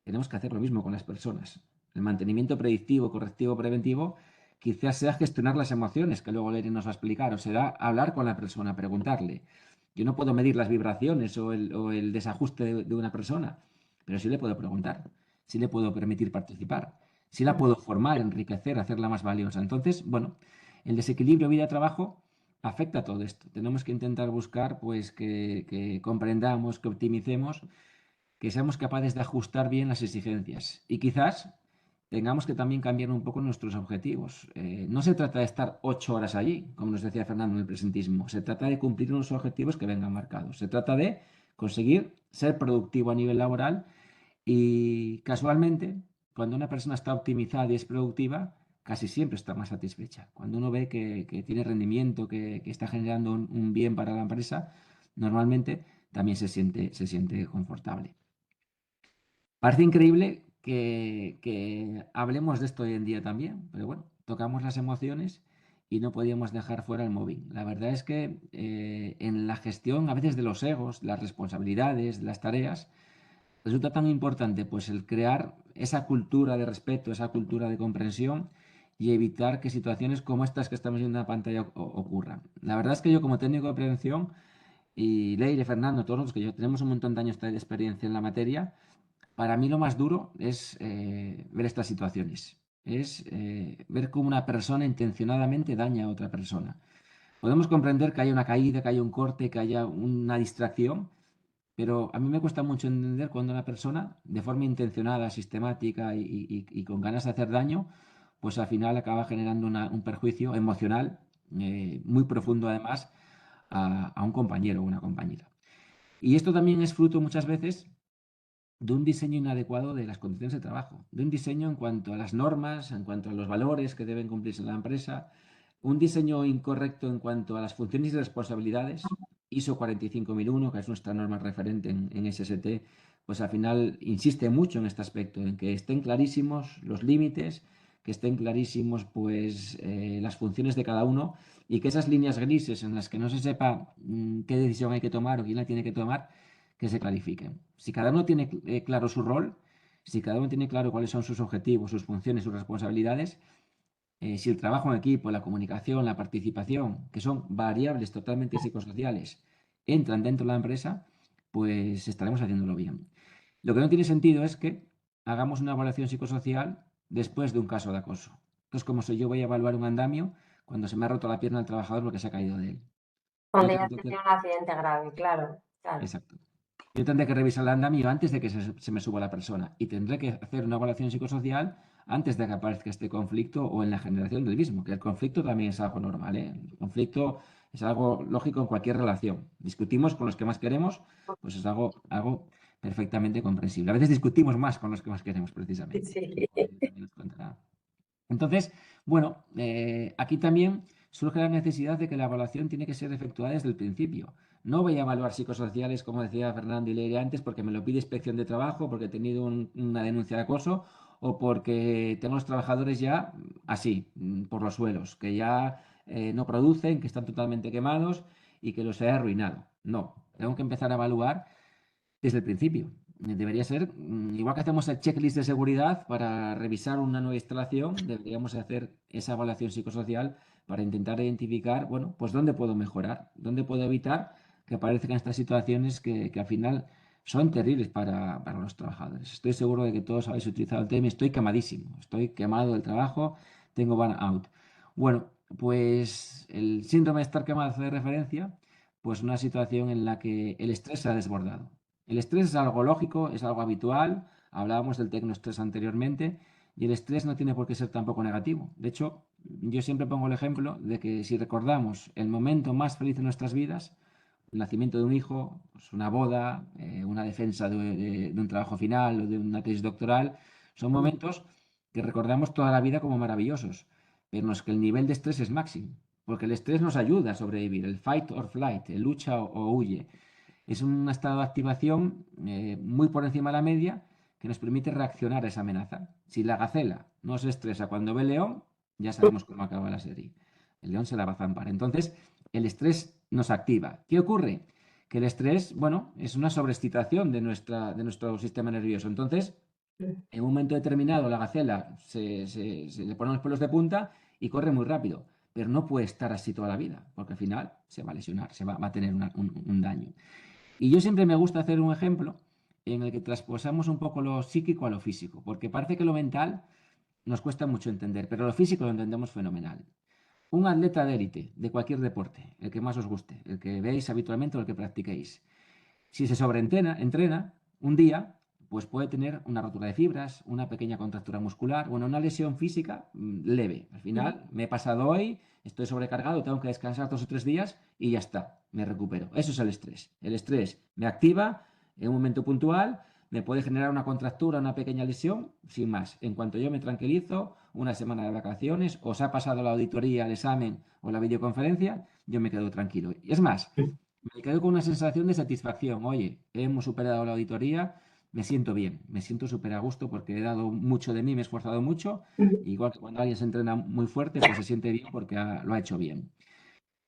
Tenemos que hacer lo mismo con las personas. El mantenimiento predictivo, correctivo, preventivo, quizás sea gestionar las emociones, que luego Leire nos va a explicar, o será hablar con la persona, preguntarle. Yo no puedo medir las vibraciones o el desajuste de una persona, pero sí le puedo preguntar, sí le puedo permitir participar, sí la puedo formar, enriquecer, hacerla más valiosa. Entonces, bueno, el desequilibrio vida-trabajo afecta a todo esto. Tenemos que intentar buscar pues que comprendamos, que optimicemos, que seamos capaces de ajustar bien las exigencias y quizás tengamos que también cambiar un poco nuestros objetivos. No se trata de estar 8 horas allí, como nos decía Fernando en el presentismo. Se trata de cumplir unos objetivos que vengan marcados. Se trata de conseguir ser productivo a nivel laboral y casualmente cuando una persona está optimizada y es productiva, casi siempre está más satisfecha. Cuando uno ve que tiene rendimiento, que está generando un bien para la empresa, normalmente también se siente confortable. Parece increíble que hablemos de esto hoy en día también, pero bueno, tocamos las emociones y no podíamos dejar fuera el móvil. La verdad es que en la gestión a veces de los egos, las responsabilidades, las tareas, resulta tan importante pues el crear esa cultura de respeto, esa cultura de comprensión y evitar que situaciones como estas que estamos viendo en la pantalla ocurran. La verdad es que yo como técnico de prevención y Leire, Fernando, todos los que yo tenemos un montón de años de experiencia en la materia, para mí lo más duro es ver estas situaciones, es ver cómo una persona intencionadamente daña a otra persona. Podemos comprender que haya una caída, que haya un corte, que haya una distracción, pero a mí me cuesta mucho entender cuando una persona, de forma intencionada, sistemática y con ganas de hacer daño, pues al final acaba generando un perjuicio emocional muy profundo además a un compañero o una compañera. Y esto también es fruto muchas veces de un diseño inadecuado de las condiciones de trabajo, de un diseño en cuanto a las normas, en cuanto a los valores que deben cumplirse en la empresa, un diseño incorrecto en cuanto a las funciones y responsabilidades. ISO 45001, que es nuestra norma referente en SST, pues al final insiste mucho en este aspecto, en que estén clarísimos los límites, que estén clarísimos pues las funciones de cada uno y que esas líneas grises en las que no se sepa qué decisión hay que tomar o quién la tiene que tomar, que se clarifiquen. Si cada uno tiene claro su rol, si cada uno tiene claro cuáles son sus objetivos, sus funciones, sus responsabilidades, si el trabajo en equipo, la comunicación, la participación, que son variables totalmente psicosociales, entran dentro de la empresa, pues estaremos haciéndolo bien. Lo que no tiene sentido es que hagamos una evaluación psicosocial después de un caso de acoso. Es como si yo voy a evaluar un andamio cuando se me ha roto la pierna al trabajador porque se ha caído de él. Cuando ya tiene un accidente grave, claro. Exacto. Yo tendré que revisar el andamio antes de que se me suba la persona y tendré que hacer una evaluación psicosocial antes de que aparezca este conflicto o en la generación del mismo, que el conflicto también es algo normal, ¿eh? El conflicto es algo lógico en cualquier relación. Discutimos con los que más queremos, pues es algo perfectamente comprensible. A veces discutimos más con los que más queremos, precisamente. Sí. Entonces, bueno, aquí también surge la necesidad de que la evaluación tiene que ser efectuada desde el principio. No voy a evaluar psicosociales, como decía Fernando y Leire antes, porque me lo pide Inspección de Trabajo, porque he tenido una denuncia de acoso o porque tengo los trabajadores ya así, por los suelos, que ya no producen, que están totalmente quemados y que los he arruinado. No, tengo que empezar a evaluar desde el principio. Debería ser, igual que hacemos el checklist de seguridad para revisar una nueva instalación, deberíamos hacer esa evaluación psicosocial para intentar identificar, bueno, pues dónde puedo mejorar, dónde puedo evitar que aparezcan estas situaciones que al final son terribles para los trabajadores. Estoy seguro de que todos habéis utilizado el tema, estoy quemadísimo, estoy quemado del trabajo, tengo burnout. Bueno, pues el síndrome de estar quemado hace referencia, pues una situación en la que el estrés se ha desbordado. El estrés es algo lógico, es algo habitual, hablábamos del tecnoestrés anteriormente, y el estrés no tiene por qué ser tampoco negativo. De hecho, yo siempre pongo el ejemplo de que si recordamos el momento más feliz de nuestras vidas, el nacimiento de un hijo, pues una boda, una defensa de un trabajo final o de una tesis doctoral, son momentos que recordamos toda la vida como maravillosos, pero no es que el nivel de estrés es máximo, porque el estrés nos ayuda a sobrevivir, el fight or flight, el lucha o huye. Es un estado de activación muy por encima de la media que nos permite reaccionar a esa amenaza. Si la gacela no se estresa cuando ve el león, ya sabemos cómo acaba la serie. El león se la va a zampar. Entonces, el estrés nos activa. ¿Qué ocurre? Que el estrés, bueno, es una sobreexcitación de nuestro sistema nervioso. Entonces, en un momento determinado, la gacela se le ponen los pelos de punta y corre muy rápido. Pero no puede estar así toda la vida, porque al final se va a lesionar, va a tener un daño. Y yo siempre me gusta hacer un ejemplo en el que trasposamos un poco lo psíquico a lo físico, porque parece que lo mental nos cuesta mucho entender, pero lo físico lo entendemos fenomenal. Un atleta de élite, de cualquier deporte, el que más os guste, el que veis habitualmente o el que practiquéis, si se entrena un día, pues puede tener una rotura de fibras, una pequeña contractura muscular, bueno, una lesión física leve. Al final, me he pasado hoy, estoy sobrecargado, tengo que descansar 2 o 3 días y ya está, me recupero. Eso es el estrés. El estrés me activa en un momento puntual, me puede generar una contractura, una pequeña lesión, sin más. En cuanto yo me tranquilizo, una semana de vacaciones, os ha pasado la auditoría, el examen o la videoconferencia, yo me quedo tranquilo. Y es más, me quedo con una sensación de satisfacción. Oye, hemos superado la auditoría, me siento bien, me siento súper a gusto porque he dado mucho de mí, me he esforzado mucho. Igual que cuando alguien se entrena muy fuerte, pues se siente bien porque lo ha hecho bien.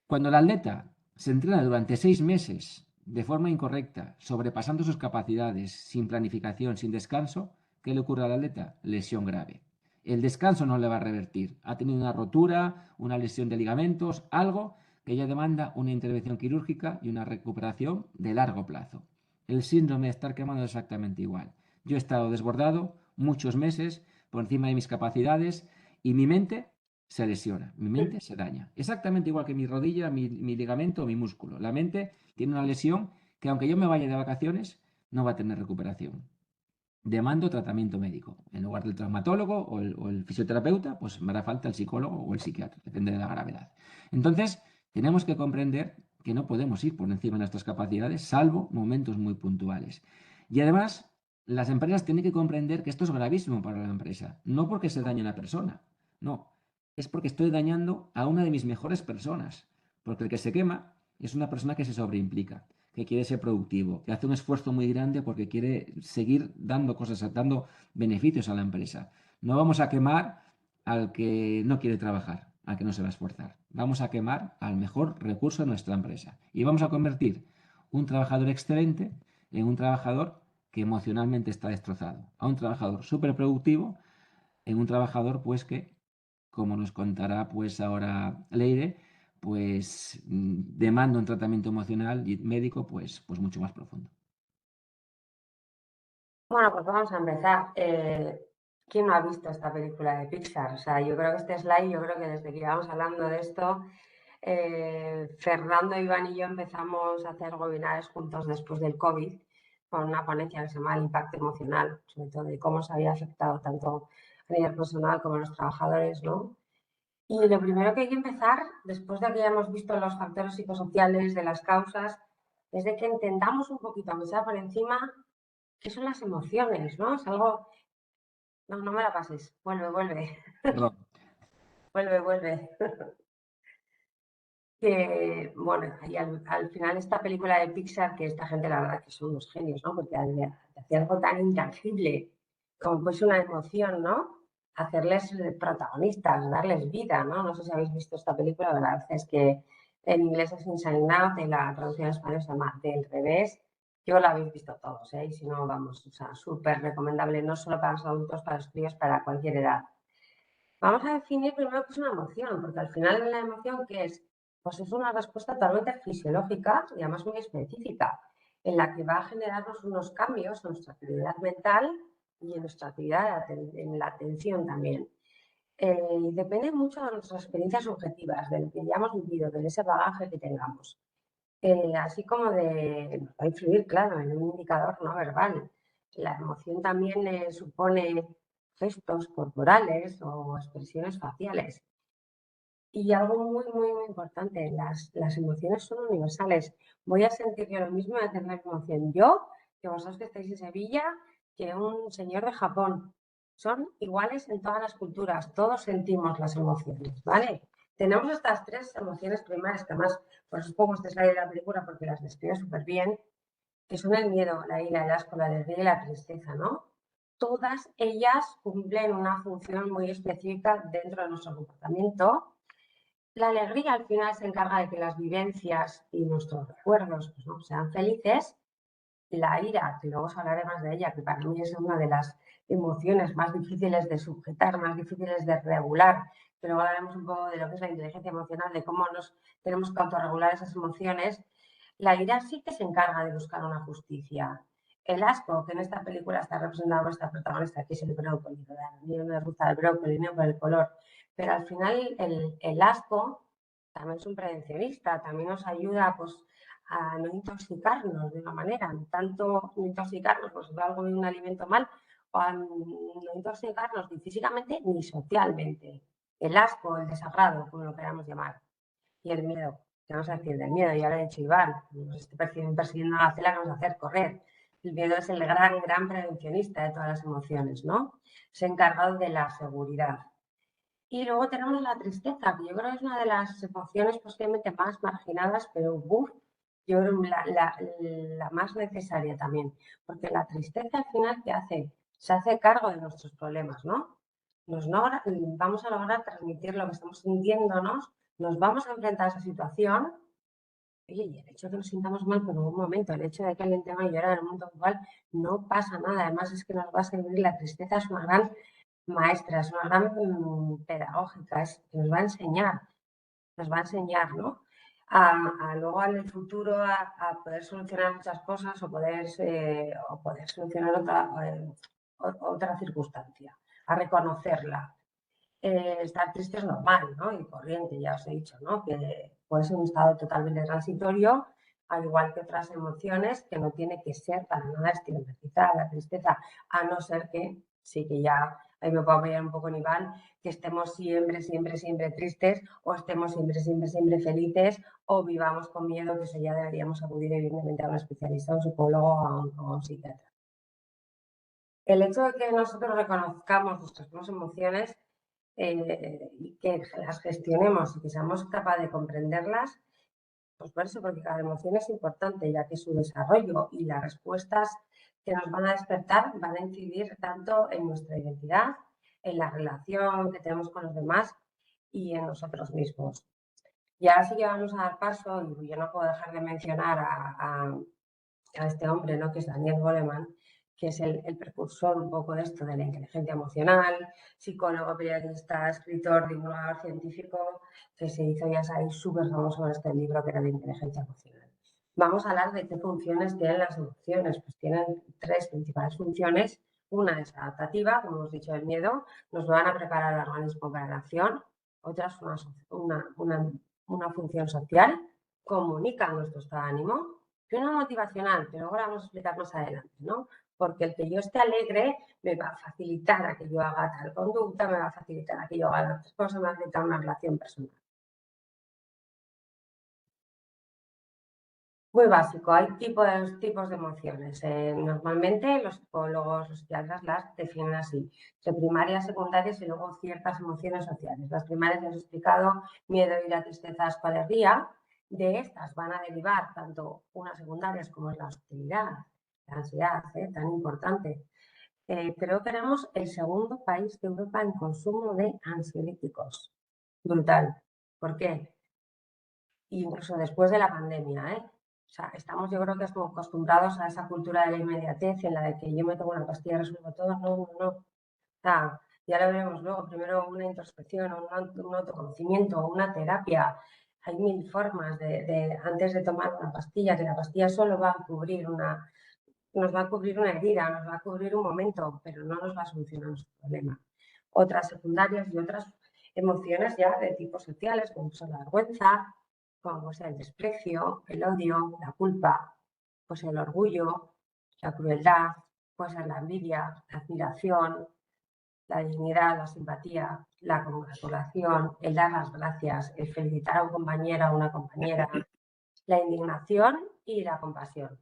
Cuando el atleta se entrena durante 6 meses de forma incorrecta, sobrepasando sus capacidades, sin planificación, sin descanso, ¿qué le ocurre al atleta? Lesión grave. El descanso no le va a revertir. Ha tenido una rotura, una lesión de ligamentos, algo que ya demanda una intervención quirúrgica y una recuperación de largo plazo. El síndrome de estar quemado es exactamente igual. Yo he estado desbordado muchos meses por encima de mis capacidades y mi mente se lesiona, mi mente se daña. Exactamente igual que mi rodilla, mi ligamento o mi músculo. La mente tiene una lesión que aunque yo me vaya de vacaciones, no va a tener recuperación. Demando tratamiento médico. En lugar del traumatólogo o el fisioterapeuta, pues me hará falta el psicólogo o el psiquiatra, depende de la gravedad. Entonces, tenemos que comprender que no podemos ir por encima de nuestras capacidades, salvo momentos muy puntuales. Y además, las empresas tienen que comprender que esto es gravísimo para la empresa. No porque se dañe una persona, no. Es porque estoy dañando a una de mis mejores personas. Porque el que se quema es una persona que se sobreimplica, que quiere ser productivo, que hace un esfuerzo muy grande porque quiere seguir dando cosas, dando beneficios a la empresa. No vamos a quemar al que no quiere trabajar, al que no se va a esforzar. Vamos a quemar al mejor recurso de nuestra empresa. Y vamos a convertir un trabajador excelente en un trabajador que emocionalmente está destrozado. A un trabajador súper productivo en un trabajador pues que, como nos contará pues ahora Leire, pues demanda un tratamiento emocional y médico pues mucho más profundo. Bueno, pues vamos a empezar. ¿Quién no ha visto esta película de Pixar? O sea, yo creo que este slide, yo creo que desde que íbamos hablando de esto, Fernando, Iván y yo empezamos a hacer webinars juntos después del COVID con una ponencia que se llama El impacto emocional, sobre todo de cómo se había afectado tanto a nivel personal como a los trabajadores, ¿no? Y lo primero que hay que empezar, después de que ya hemos visto los factores psicosociales de las causas, es de que entendamos un poquito, aunque sea por encima, qué son las emociones, ¿no? Es algo... No me la pases. Vuelve. Perdón. Vuelve. Que, bueno, y al final esta película de Pixar, que esta gente la verdad que son unos genios, ¿no? Porque hace algo tan intangible como pues una emoción, ¿no? Hacerles protagonistas, darles vida, ¿no? No sé si habéis visto esta película, la verdad es que en inglés es Inside Out, en la traducción en español se llama Del revés. Yo la habéis visto todos, ¿eh? Y si no, vamos, o sea, súper recomendable, no solo para los adultos, para los críos, para cualquier edad. Vamos a definir primero qué es una emoción, porque al final la emoción, ¿qué es? Pues es una respuesta totalmente fisiológica y además muy específica, en la que va a generarnos unos cambios en nuestra actividad mental y en nuestra actividad en la atención también. Depende mucho de nuestras experiencias subjetivas, de lo que ya hemos vivido, de ese bagaje que tengamos. Así como va a influir, claro, en un indicador no verbal. La emoción también supone gestos corporales o expresiones faciales. Y algo muy importante, las emociones son universales. Voy a sentir yo lo mismo de tener emoción yo, que vosotros que estáis en Sevilla, que un señor de Japón. Son iguales en todas las culturas, todos sentimos las emociones, ¿vale? Tenemos estas 3 emociones primarias, que además, por eso pongo este slide de la película porque las describe súper bien, que son el miedo, la ira, el asco, la alegría y la tristeza, ¿no? Todas ellas cumplen una función muy específica dentro de nuestro comportamiento. La alegría al final se encarga de que las vivencias y nuestros recuerdos pues, ¿no? sean felices. La ira, que luego os hablaré más de ella, que para mí es una de las emociones más difíciles de sujetar, más difíciles de regular, pero luego hablaremos un poco de lo que es la inteligencia emocional, de cómo nos tenemos que autorregular esas emociones. La ira sí que se encarga de buscar una justicia. El asco, que en esta película está representado por esta protagonista, que es el brócoli, a mí no me gusta el brócoli, no por el color, pero al final el asco también es un prevencionista, también nos ayuda pues, a no intoxicarnos de una manera, tanto no intoxicarnos pues de algo de un alimento mal, o a no intoxicarnos ni físicamente ni socialmente. El asco, el desagrado, como lo queramos llamar, y el miedo. ¿Qué vamos a decir del miedo? Ya lo ha dicho Iván, nos esté persiguiendo a la cela, que vamos a hacer correr. El miedo es el gran prevencionista de todas las emociones, ¿no? Se ha encargado de la seguridad. Y luego tenemos la tristeza, que yo creo que es una de las emociones posiblemente más marginadas, pero yo creo la más necesaria también, porque la tristeza al final, ¿qué hace? Se hace cargo de nuestros problemas, ¿no? Vamos a lograr transmitir lo que estamos sintiéndonos, nos vamos a enfrentar a esa situación. Oye, y el hecho de que nos sintamos mal por un momento, el hecho de que alguien tenga que llorar en un momento igual, no pasa nada. Además, es que nos va a servir, la tristeza es una gran maestra, es una gran pedagógica, que nos va a enseñar, ¿no? Luego en el futuro a poder solucionar muchas cosas o poder solucionar otra circunstancia, a reconocerla. Estar triste es normal, ¿no? Y corriente, ya os he dicho, ¿no? Que puede ser un estado totalmente transitorio, al igual que otras emociones, que no tiene que ser para nada estigmatizada la tristeza, a no ser que, sí que ya, ahí me puedo apoyar un poco en Iván, que estemos siempre tristes o estemos siempre felices o vivamos con miedo, que eso ya deberíamos acudir evidentemente a un especialista, a un psicólogo o a un psiquiatra. El hecho de que nosotros reconozcamos nuestras propias emociones y que las gestionemos y que seamos capaces de comprenderlas, pues por eso, porque cada emoción es importante, ya que su desarrollo y las respuestas que nos van a despertar van a incidir tanto en nuestra identidad, en la relación que tenemos con los demás y en nosotros mismos. Y ahora sí que vamos a dar paso, y yo no puedo dejar de mencionar a este hombre, ¿no? Que es Daniel Goleman, que es el precursor un poco de esto de la inteligencia emocional, psicólogo, periodista, escritor, divulgador científico, que se hizo, ya sabéis, súper famoso con este libro que era de inteligencia emocional. Vamos a hablar de qué funciones tienen las emociones. Pues tienen tres principales funciones. Una es adaptativa, como hemos dicho, el miedo, nos van a preparar el organismo para la acción. Otra es una función social, comunican nuestro estado de ánimo. Y una motivacional, que luego la vamos a explicar más adelante, ¿no? Porque el que yo esté alegre me va a facilitar a que yo haga tal conducta, me va a facilitar a que yo haga otras cosas, me va a facilitar una relación personal. Muy básico, hay tipos de emociones. Normalmente los psicólogos, los psiquiatras las definen así, de primarias, secundarias y luego ciertas emociones sociales. Las primarias les he explicado, miedo, ira, tristeza, asco, alegría. De estas van a derivar tanto unas secundarias como es la hostilidad, la ansiedad, tan importante. Creo que éramos el segundo país de Europa en consumo de ansiolíticos. Brutal. ¿Por qué? Incluso después de la pandemia, O sea, estamos, yo creo que estamos acostumbrados a esa cultura de la inmediatez en la de que yo me tomo una pastilla y resuelvo todo. No. O sea, ya lo veremos luego. Primero una introspección, un autoconocimiento, una terapia. Hay mil formas antes de tomar una pastilla, que la pastilla solo va a cubrir nos va a cubrir una herida, nos va a cubrir un momento, pero no nos va a solucionar nuestro problema. Otras secundarias y otras emociones ya de tipo sociales, como son la vergüenza, como es el desprecio, el odio, la culpa, pues el orgullo, la crueldad, puede ser la envidia, la admiración, la dignidad, la simpatía, la congratulación, el dar las gracias, el felicitar a un compañero o a una compañera, la indignación y la compasión.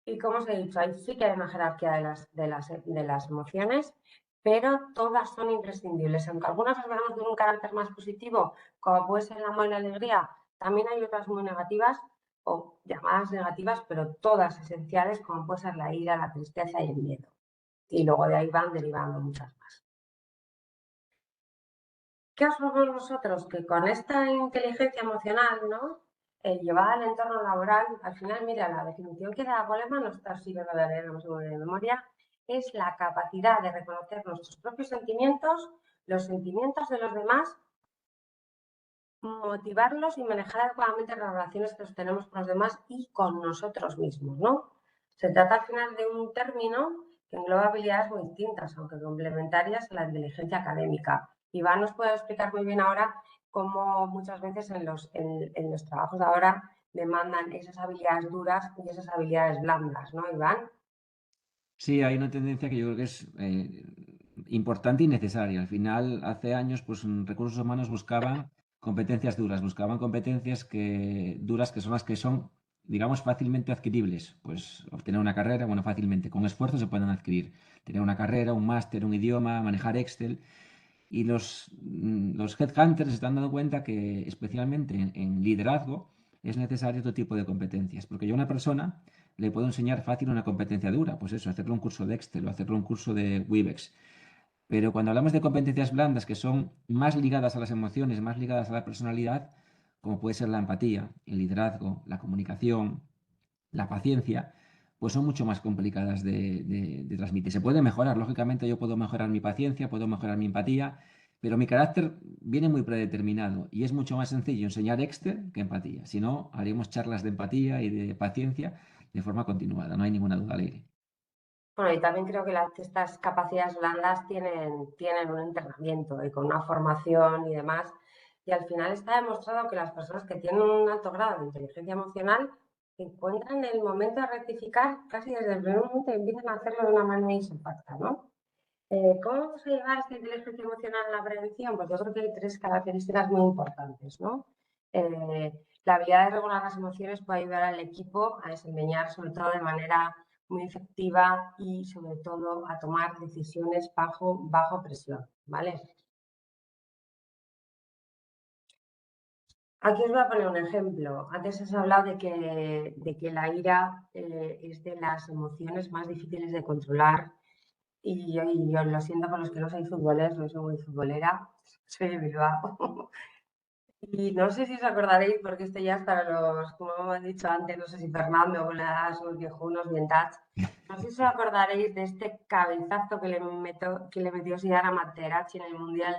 Y como os he dicho, ahí sí que hay una jerarquía de las emociones, pero todas son imprescindibles. Aunque algunas las veamos de un carácter más positivo, como puede ser el amor y la alegría, también hay otras muy negativas o llamadas negativas, pero todas esenciales, como puede ser la ira, la tristeza y el miedo. Y luego de ahí van derivando muchas más. ¿Qué os propone nosotros? Que con esta inteligencia emocional, ¿no? Llevada al entorno laboral, al final, mira, la definición que da Goleman, no está así de memoria, es la capacidad de reconocer nuestros propios sentimientos, los sentimientos de los demás, motivarlos y manejar adecuadamente las relaciones que tenemos con los demás y con nosotros mismos, ¿no? Se trata al final de un término que engloba habilidades muy distintas, aunque complementarias a la inteligencia académica. Iván nos puede explicar muy bien ahora cómo muchas veces en los trabajos de ahora demandan esas habilidades duras y esas habilidades blandas, ¿no, Iván? Sí, hay una tendencia que yo creo que es importante y necesaria. Al final, hace años, pues recursos humanos buscaban competencias duras, buscaban competencias duras que son las que son digamos, fácilmente adquiribles. Pues obtener una carrera, bueno, fácilmente, con esfuerzo se pueden adquirir. Tener una carrera, un máster, un idioma, manejar Excel. Y los headhunters se están dando cuenta que, especialmente en liderazgo, es necesario otro tipo de competencias. Porque yo a una persona le puedo enseñar fácil una competencia dura, pues eso, hacerle un curso de Excel o hacerle un curso de Webex. Pero cuando hablamos de competencias blandas que son más ligadas a las emociones, más ligadas a la personalidad, como puede ser la empatía, el liderazgo, la comunicación, la paciencia, pues son mucho más complicadas de transmitir. Se puede mejorar, lógicamente yo puedo mejorar mi paciencia, puedo mejorar mi empatía, pero mi carácter viene muy predeterminado y es mucho más sencillo enseñar Excel que empatía. Si no, haremos charlas de empatía y de paciencia de forma continuada, no hay ninguna duda, Leire. Bueno, y también creo que estas capacidades blandas tienen un entrenamiento y con una formación y demás. Y al final está demostrado que las personas que tienen un alto grado de inteligencia emocional encuentran el momento de rectificar casi desde el primer momento y empiezan a hacerlo de una manera isopacta, ¿no? ¿Cómo vamos a llevar esta inteligencia emocional a la prevención? Pues yo creo que hay 3 características muy importantes, ¿no? La habilidad de regular las emociones puede ayudar al equipo a desempeñar, sobre todo de manera muy efectiva y sobre todo a tomar decisiones bajo presión, ¿vale? Aquí os voy a poner un ejemplo. Antes has hablado de que la ira es de las emociones más difíciles de controlar y yo lo siento por los que no sois futboleros, no soy muy futbolera, soy de Bilbao. Y no sé si os acordaréis, porque esto ya es para los, como hemos dicho antes, no sé si Fernando o la somos viejunos, vintage. No sé si os acordaréis de este cabezazo que le metió Zidane a Materazzi en el Mundial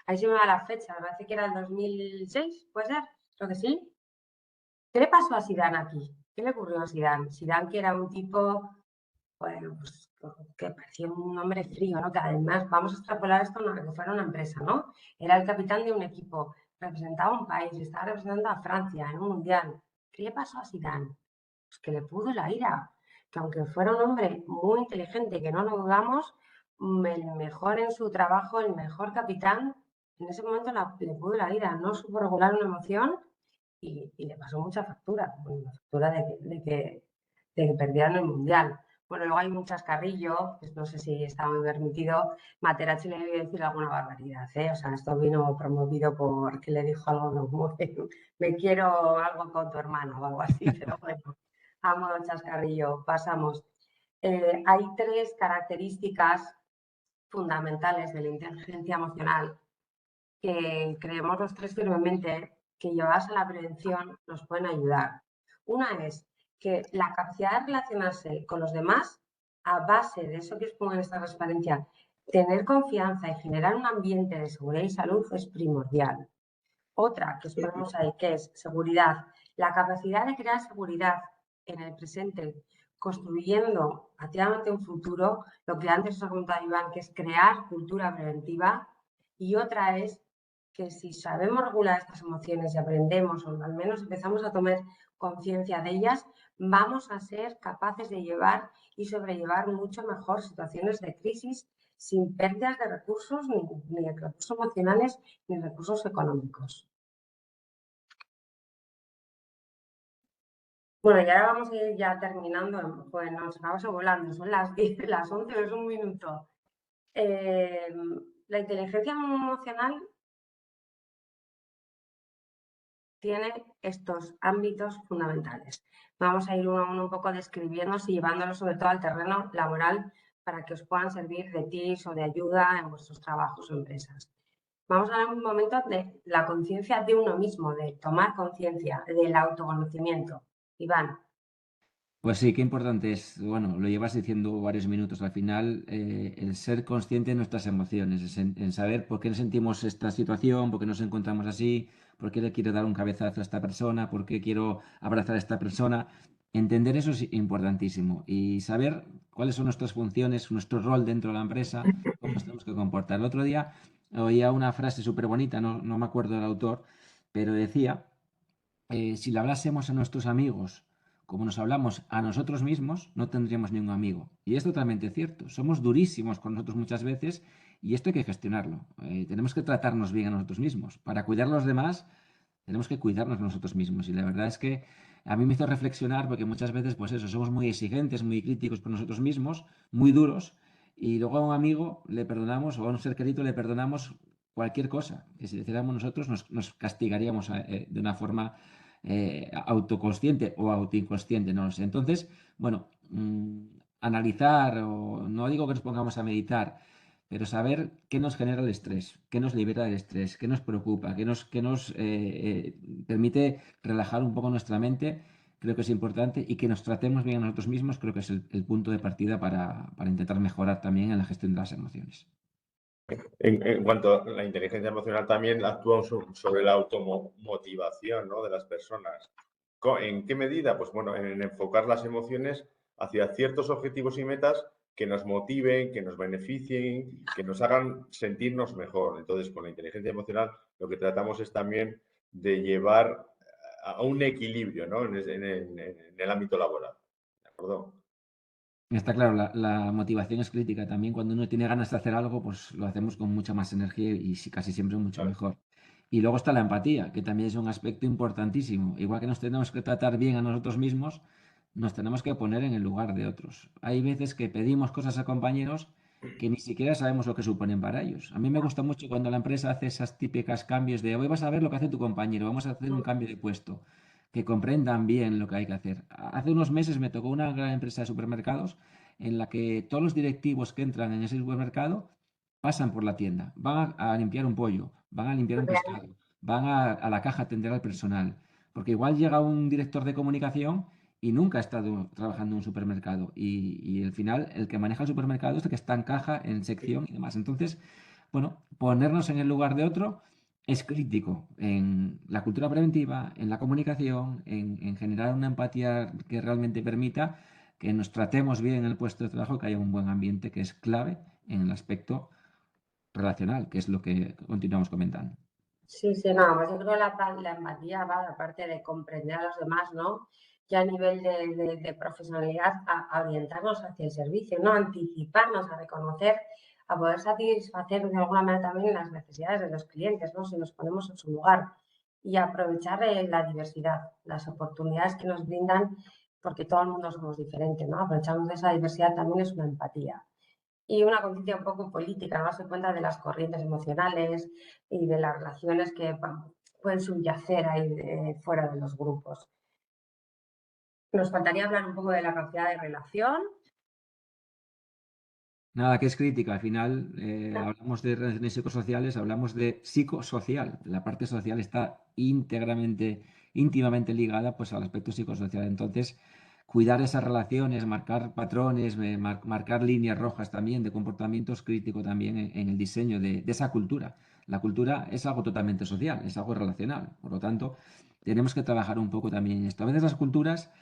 ahí se me va la fecha, me parece que era el 2006, ¿puede ser? Creo que sí. ¿Qué le pasó a Zidane aquí? ¿Qué le ocurrió a Zidane? Zidane, que era un tipo, bueno, pues que parecía un hombre frío, ¿no? Que además, vamos a extrapolar esto a que fuera una empresa, ¿no? Era el capitán de un equipo, representaba un país, estaba representando a Francia en un mundial. ¿Qué le pasó a Zidane? Pues que le pudo la ira, que aunque fuera un hombre muy inteligente, que no lo dudamos, el mejor en su trabajo, el mejor capitán, en ese momento le pudo la ira, no supo regular una emoción y le pasó mucha factura, la factura de que perdieran el mundial. Bueno, luego hay un chascarrillo, pues no sé si está muy permitido. Materazzi le debió decir alguna barbaridad, ¿eh? O sea, esto vino promovido porque le dijo algo de me quiero algo con tu hermano o algo así, pero bueno, a modo chascarrillo, pasamos. Hay 3 características fundamentales de la inteligencia emocional que creemos los 3 firmemente que llevadas a la prevención nos pueden ayudar. Una es que la capacidad de relacionarse con los demás a base de eso que os pongo en esta transparencia, tener confianza y generar un ambiente de seguridad y salud es primordial. Otra que os ponemos ahí, que es seguridad, la capacidad de crear seguridad en el presente, construyendo activamente un futuro, lo que antes os ha comentado Iván, que es crear cultura preventiva. Y otra es que si sabemos regular estas emociones y aprendemos, o al menos empezamos a tomar conciencia de ellas, vamos a ser capaces de llevar y sobrellevar mucho mejor situaciones de crisis sin pérdidas de recursos, ni recursos emocionales, ni recursos económicos. Bueno, y ahora vamos a ir ya terminando, pues nos vamos volando, son las 10, las 11, es un minuto. La inteligencia emocional tiene estos ámbitos fundamentales. Vamos a ir uno a uno un poco describiéndolos y llevándolos sobre todo al terreno laboral para que os puedan servir de tips o de ayuda en vuestros trabajos o empresas. Vamos a hablar un momento de la conciencia de uno mismo, de tomar conciencia, del autoconocimiento. Iván. Pues sí, qué importante es, bueno, lo llevas diciendo varios minutos al final, el ser consciente de nuestras emociones, en saber por qué nos sentimos esta situación, por qué nos encontramos así, por qué le quiero dar un cabezazo a esta persona, por qué quiero abrazar a esta persona. Entender eso es importantísimo y saber cuáles son nuestras funciones, nuestro rol dentro de la empresa, cómo nos tenemos que comportar. El otro día oía una frase súper bonita, no me acuerdo del autor, pero decía, si le hablásemos a nuestros amigos, como nos hablamos a nosotros mismos, no tendríamos ningún amigo. Y es totalmente cierto. Somos durísimos con nosotros muchas veces y esto hay que gestionarlo. Tenemos que tratarnos bien a nosotros mismos. Para cuidar a los demás, Tenemos que cuidarnos nosotros mismos. Y la verdad es que a mí me hizo reflexionar porque muchas veces, pues eso, somos muy exigentes, muy críticos con nosotros mismos, muy duros, y luego a un amigo le perdonamos o a un ser querido le perdonamos cualquier cosa, que si lo hiciéramos nosotros nos castigaríamos de una forma autoconsciente o autoinconsciente, no lo sé. Entonces, bueno, analizar, o no digo que nos pongamos a meditar, pero saber qué nos genera el estrés, qué nos libera del estrés, qué nos preocupa, qué nos permite relajar un poco nuestra mente, creo que es importante, y que nos tratemos bien a nosotros mismos, creo que es el punto de partida para intentar mejorar también en la gestión de las emociones. En cuanto a la inteligencia emocional, también actúa sobre la automotivación, ¿no?, de las personas. ¿En qué medida? Pues bueno, en enfocar las emociones hacia ciertos objetivos y metas que nos motiven, que nos beneficien, que nos hagan sentirnos mejor. Entonces, con la inteligencia emocional lo que tratamos es también de llevar a un equilibrio, ¿no?, en el ámbito laboral. ¿De acuerdo? Está claro, la motivación es crítica. También cuando uno tiene ganas de hacer algo, pues lo hacemos con mucha más energía y casi siempre mucho Claro. mejor. Y luego está la empatía, que también es un aspecto importantísimo. Igual que nos tenemos que tratar bien a nosotros mismos, nos tenemos que poner en el lugar de otros. Hay veces que pedimos cosas a compañeros que ni siquiera sabemos lo que suponen para ellos. A mí me gusta mucho cuando la empresa hace esas típicas cambios de hoy vas a ver lo que hace tu compañero, vamos a hacer un cambio de puesto, que comprendan bien lo que hay que hacer. Hace unos meses me tocó una gran empresa de supermercados en la que todos los directivos que entran en ese supermercado pasan por la tienda, van a limpiar un pollo, van a limpiar un pescado, van a la caja a atender al personal, porque igual llega un director de comunicación y nunca ha estado trabajando en un supermercado y al final el que maneja el supermercado es el que está en caja, en sección y demás. Entonces, bueno, ponernos en el lugar de otro es crítico en la cultura preventiva, en la comunicación, en generar una empatía que realmente permita que nos tratemos bien en el puesto de trabajo, que haya un buen ambiente, que es clave en el aspecto relacional, que es lo que continuamos comentando. Sí, sí, no, pues yo creo que la empatía va, aparte de comprender a los demás, ¿no? Ya a nivel de profesionalidad, a orientarnos hacia el servicio, ¿no? Anticiparnos, a reconocer, a poder satisfacer de alguna manera también las necesidades de los clientes, ¿no? Si nos ponemos en su lugar y aprovechar la diversidad, las oportunidades que nos brindan, porque todo el mundo somos diferentes, ¿no? Aprovecharnos de esa diversidad también es una empatía y una conciencia un poco política, darse cuenta de las corrientes emocionales y de las relaciones que pueden subyacer ahí fuera de los grupos. Nos faltaría hablar un poco de la capacidad de relación. Nada, que es crítica. Al final hablamos de relaciones psicosociales, hablamos de psicosocial. La parte social está íntimamente ligada pues, al aspecto psicosocial. Entonces, cuidar esas relaciones, marcar patrones, marcar líneas rojas también de comportamiento es crítico también en el diseño de esa cultura. La cultura es algo totalmente social, es algo relacional. Por lo tanto, tenemos que trabajar un poco también en esto. A veces las culturas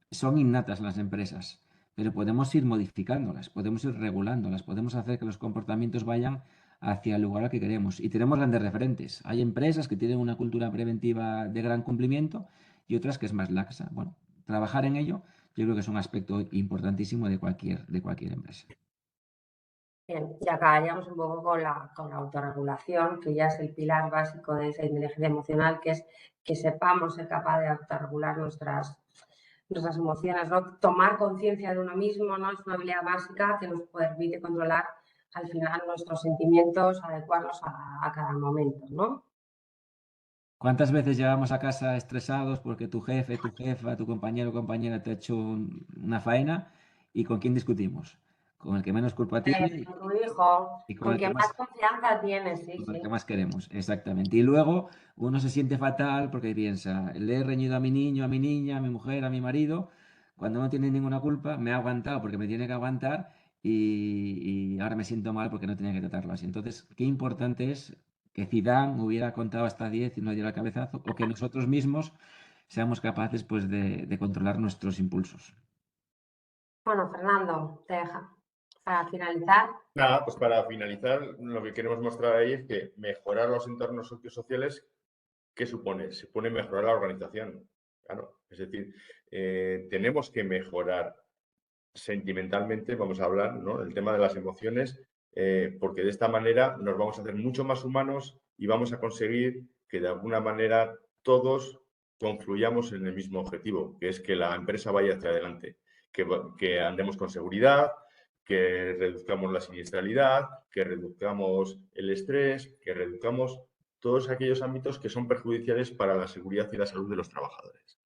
son innatas en las empresas, pero podemos ir modificándolas, podemos ir regulándolas, podemos hacer que los comportamientos vayan hacia el lugar al que queremos. Y tenemos grandes referentes. Hay empresas que tienen una cultura preventiva de gran cumplimiento y otras que es más laxa. Bueno, trabajar en ello yo creo que es un aspecto importantísimo de cualquier empresa. Bien, y acabaríamos un poco con la autorregulación, que ya es el pilar básico de esa inteligencia emocional, que es que sepamos ser capaz de autorregular nuestras emociones, ¿no? Tomar conciencia de uno mismo, ¿no? Es una habilidad básica que nos permite controlar al final nuestros sentimientos, adecuarlos a cada momento, ¿no? ¿Cuántas veces llegamos a casa estresados porque tu jefe, tu jefa, tu compañero o compañera te ha hecho una faena y con quién discutimos? Con el que menos culpa tiene Con tu hijo, y con con el que quien más confianza tienes, sí, con el sí. que más queremos, exactamente. Y luego uno se siente fatal porque piensa, le he reñido a mi niño, a mi niña, a mi mujer, a mi marido, cuando no tiene ninguna culpa, me ha aguantado porque me tiene que aguantar y ahora me siento mal porque no tenía que tratarlo así. Entonces, qué importante es que Zidane hubiera contado hasta 10 y no diera el cabezazo, o que nosotros mismos seamos capaces pues, de controlar nuestros impulsos. Bueno, Fernando, te deja. Para finalizar, Nada, pues para finalizar, lo que queremos mostrar ahí es que mejorar los entornos sociales, ¿qué supone? Supone mejorar la organización. Claro, es decir, tenemos que mejorar sentimentalmente, vamos a hablar, ¿no?, el tema de las emociones, porque de esta manera nos vamos a hacer mucho más humanos y vamos a conseguir que de alguna manera todos confluyamos en el mismo objetivo, que es que la empresa vaya hacia adelante, que andemos con seguridad, que reduzcamos la siniestralidad, que reduzcamos el estrés, que reduzcamos todos aquellos ámbitos que son perjudiciales para la seguridad y la salud de los trabajadores.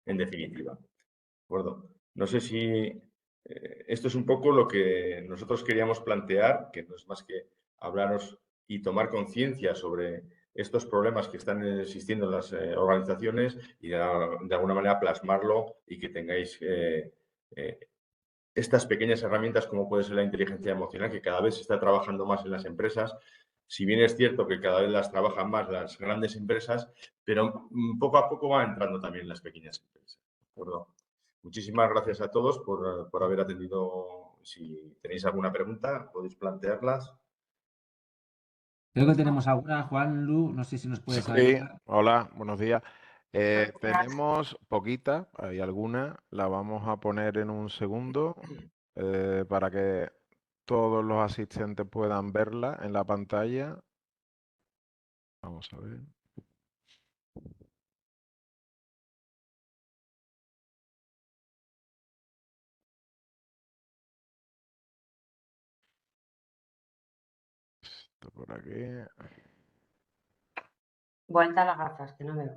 En definitiva. ¿De acuerdo? No sé si esto es un poco lo que nosotros queríamos plantear, que no es más que hablaros y tomar conciencia sobre estos problemas que están existiendo en las organizaciones y de alguna manera plasmarlo y que tengáis estas pequeñas herramientas como puede ser la inteligencia emocional, que cada vez se está trabajando más en las empresas. Si bien es cierto que cada vez las trabajan más las grandes empresas, pero poco a poco van entrando también las pequeñas empresas. ¿De acuerdo? Muchísimas gracias a todos por haber atendido. Si tenéis alguna pregunta, podéis plantearlas. Creo que tenemos alguna, Juan Lu, no sé si nos puedes Sí, ayudar. hola, buenos días. Tenemos poquita, hay alguna, la vamos a poner en un segundo para que todos los asistentes puedan verla en la pantalla. Vamos a ver. Esto por aquí. Vuelta a las gafas, que no veo.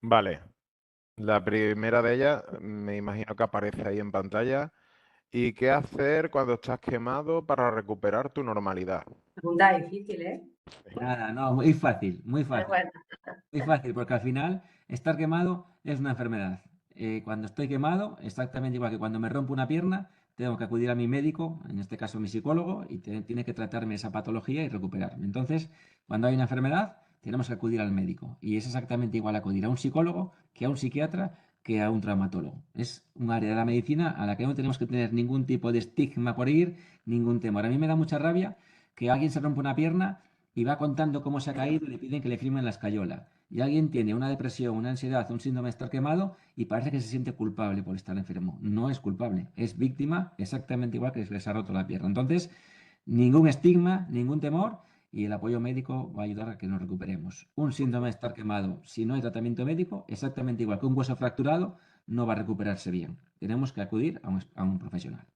Vale, la primera de ellas me imagino que aparece ahí en pantalla. ¿Y qué hacer cuando estás quemado para recuperar tu normalidad? Pregunta difícil, ¿eh? Nada, no, muy fácil, muy Pues fácil. bueno, Muy fácil, porque al final estar quemado es una enfermedad. Cuando estoy quemado, exactamente igual que cuando me rompo una pierna, tengo que acudir a mi médico, en este caso mi psicólogo, y tiene que tratarme esa patología y recuperarme. Entonces, cuando hay una enfermedad, tenemos que acudir al médico. Y es exactamente igual acudir a un psicólogo que a un psiquiatra que a un traumatólogo. Es un área de la medicina a la que no tenemos que tener ningún tipo de estigma por ir, ningún temor. A mí me da mucha rabia que alguien se rompa una pierna y va contando cómo se ha caído y le piden que le firmen la escayola. Y alguien tiene una depresión, una ansiedad, un síndrome de estar quemado y parece que se siente culpable por estar enfermo. No es culpable, es víctima exactamente igual que el que se ha roto la pierna. Entonces, ningún estigma, ningún temor y el apoyo médico va a ayudar a que nos recuperemos. Un síndrome de estar quemado, si no hay tratamiento médico, exactamente igual que un hueso fracturado, no va a recuperarse bien. Tenemos que acudir a un profesional.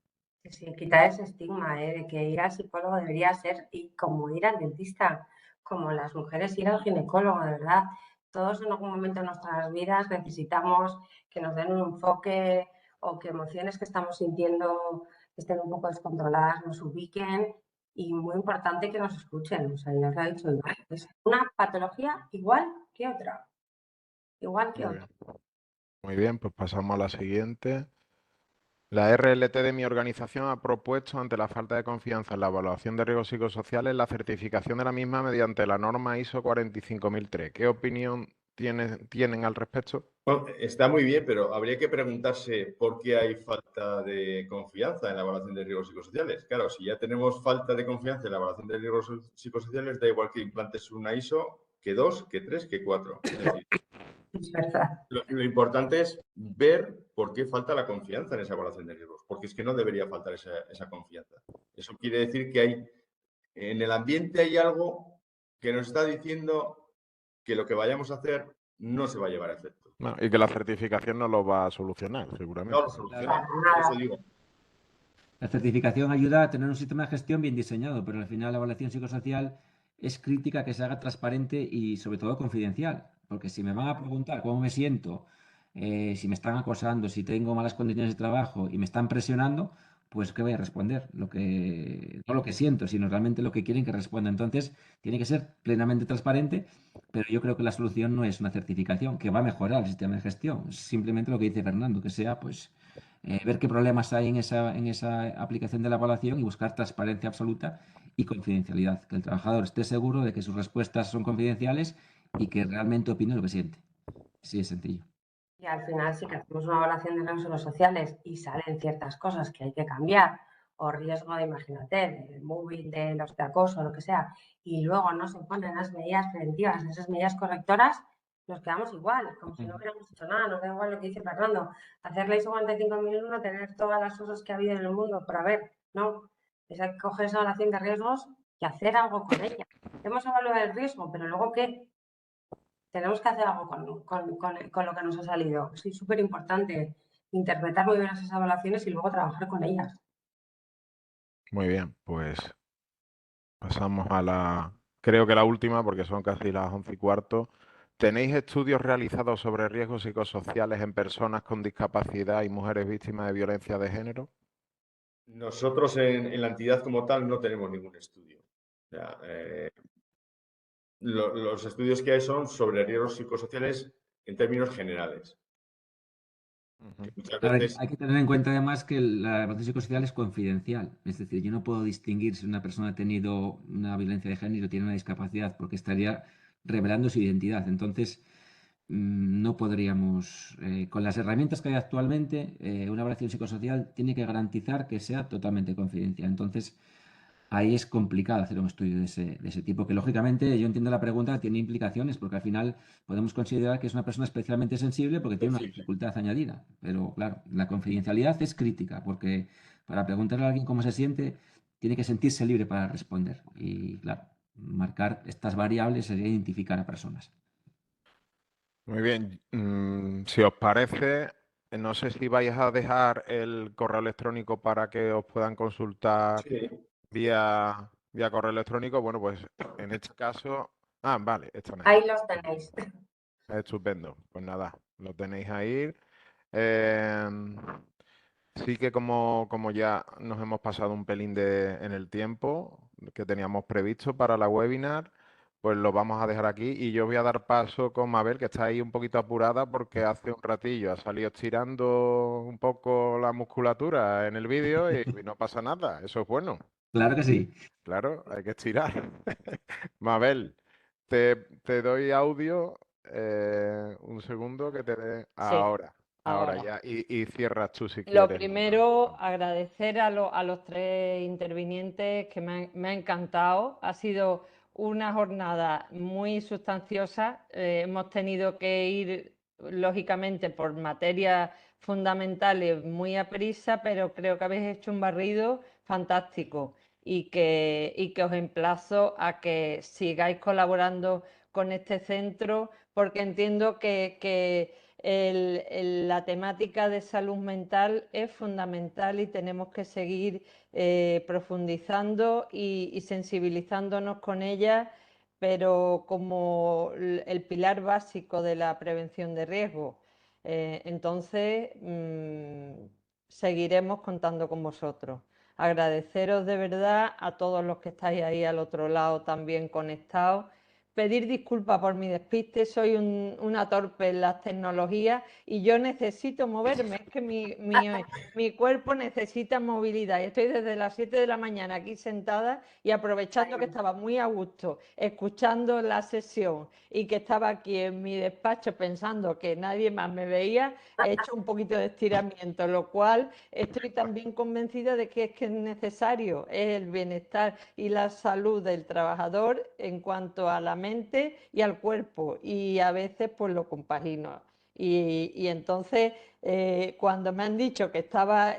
sí, quitar ese estigma, de que ir al psicólogo debería ser y como ir al dentista, como las mujeres ir al ginecólogo, de verdad. Todos en algún momento de nuestras vidas necesitamos que nos den un enfoque o que emociones que estamos sintiendo estén un poco descontroladas, nos ubiquen y muy importante que nos escuchen. O sea, ya os lo he dicho, es una patología igual que otra, igual que Muy otra. bien. Muy bien, pues pasamos a la siguiente. La RLT de mi organización ha propuesto, ante la falta de confianza en la evaluación de riesgos psicosociales, la certificación de la misma mediante la norma ISO 45003. ¿Qué opinión tienen al respecto? Bueno, está muy bien, pero habría que preguntarse por qué hay falta de confianza en la evaluación de riesgos psicosociales. Claro, si ya tenemos falta de confianza en la evaluación de riesgos psicosociales, da igual que implantes una ISO que 2, que 3, que 4. Es decir, Es verdad. lo importante es ver por qué falta la confianza en esa evaluación de riesgos, porque es que no debería faltar esa confianza. Eso quiere decir que en el ambiente hay algo que nos está diciendo que lo que vayamos a hacer no se va a llevar a efecto. No, y que la certificación no lo va a solucionar, No seguramente. lo soluciona. Por eso digo. La certificación ayuda a tener un sistema de gestión bien diseñado, pero al final la evaluación psicosocial es crítica que se haga transparente y sobre todo confidencial, porque si me van a preguntar cómo me siento, si me están acosando, si tengo malas condiciones de trabajo y me están presionando, pues ¿qué voy a responder? No lo que siento, sino realmente lo que quieren que responda. Entonces, tiene que ser plenamente transparente, pero yo creo que la solución no es una certificación que va a mejorar el sistema de gestión, es simplemente lo que dice Fernando, que sea pues ver qué problemas hay en esa aplicación de la evaluación y buscar transparencia absoluta y confidencialidad. Que el trabajador esté seguro de que sus respuestas son confidenciales y que realmente opine lo que siente. Sí, es sencillo. Y al final sí que hacemos una evaluación de riesgos sociales y salen ciertas cosas que hay que cambiar, o riesgo de, imagínate, del móvil, de los de acoso, lo que sea, y luego no se ponen las medidas preventivas, esas medidas correctoras, nos quedamos igual, como si no hubiéramos hecho nada, nos da igual lo que dice Fernando, hacer la ISO 45001, tener todas las cosas que ha habido en el mundo por haber, no. Es hay que coger esa evaluación de riesgos y hacer algo con ella. Hemos evaluado el riesgo, pero luego ¿qué? Tenemos que hacer algo con lo que nos ha salido. Es súper importante interpretar muy bien esas evaluaciones y luego trabajar con ellas. Muy bien, pues pasamos a creo que la última, porque son casi las 11:15. ¿Tenéis estudios realizados sobre riesgos psicosociales en personas con discapacidad y mujeres víctimas de violencia de género? Nosotros en la entidad como tal no tenemos ningún estudio. O sea, los estudios que hay son sobre riesgos psicosociales en términos generales. Que muchas Ahora, veces, hay que tener en cuenta además que la evaluación psicosocial es confidencial. Es decir, yo no puedo distinguir si una persona ha tenido una violencia de género o tiene una discapacidad porque estaría revelando su identidad. Entonces, no podríamos, con las herramientas que hay actualmente, una evaluación psicosocial tiene que garantizar que sea totalmente confidencial. Entonces, ahí es complicado hacer un estudio de ese tipo, que lógicamente yo entiendo la pregunta, tiene implicaciones, porque al final podemos considerar que es una persona especialmente sensible porque tiene una sensible. dificultad añadida. Pero claro, la confidencialidad es crítica, porque para preguntarle a alguien cómo se siente, tiene que sentirse libre para responder. Y claro, marcar estas variables sería identificar a personas. Muy bien, si os parece, no sé si vais a dejar el correo electrónico para que os puedan consultar Sí. vía correo electrónico. Bueno, pues en este caso, vale, están ahí. Ahí los tenéis. Estupendo. Pues nada, lo tenéis ahí. Em, sí que como ya nos hemos pasado un pelín en el tiempo que teníamos previsto para la webinar, pues lo vamos a dejar aquí y yo voy a dar paso con Mabel, que está ahí un poquito apurada porque hace un ratillo ha salido estirando un poco la musculatura en el vídeo y no pasa nada. Eso es bueno. Claro que sí. Claro, hay que estirar. Mabel, te doy audio, un segundo que te dé Sí, ahora ahora. ya, y cierras tú si Lo quieres. primero, agradecer a los tres intervinientes que me ha encantado. Ha sido una jornada muy sustanciosa. Hemos tenido que ir, lógicamente, por materias fundamentales muy a prisa, pero creo que habéis hecho un barrido fantástico y que os emplazo a que sigáis colaborando con este centro, porque entiendo que la temática de salud mental es fundamental y tenemos que seguir profundizando y sensibilizándonos con ella, pero como el pilar básico de la prevención de riesgos. Entonces, seguiremos contando con vosotros. Agradeceros de verdad a todos los que estáis ahí al otro lado también conectados. Pedir disculpas por mi despiste, soy una torpe en las tecnologías y yo necesito moverme, es que mi cuerpo necesita movilidad. Y estoy desde las 7 de la mañana aquí sentada y aprovechando que estaba muy a gusto escuchando la sesión y que estaba aquí en mi despacho pensando que nadie más me veía, he hecho un poquito de estiramiento, lo cual estoy también convencida de que es necesario, es el bienestar y la salud del trabajador en cuanto a la mente y al cuerpo, y a veces pues lo compagino. Y entonces cuando me han dicho que estaba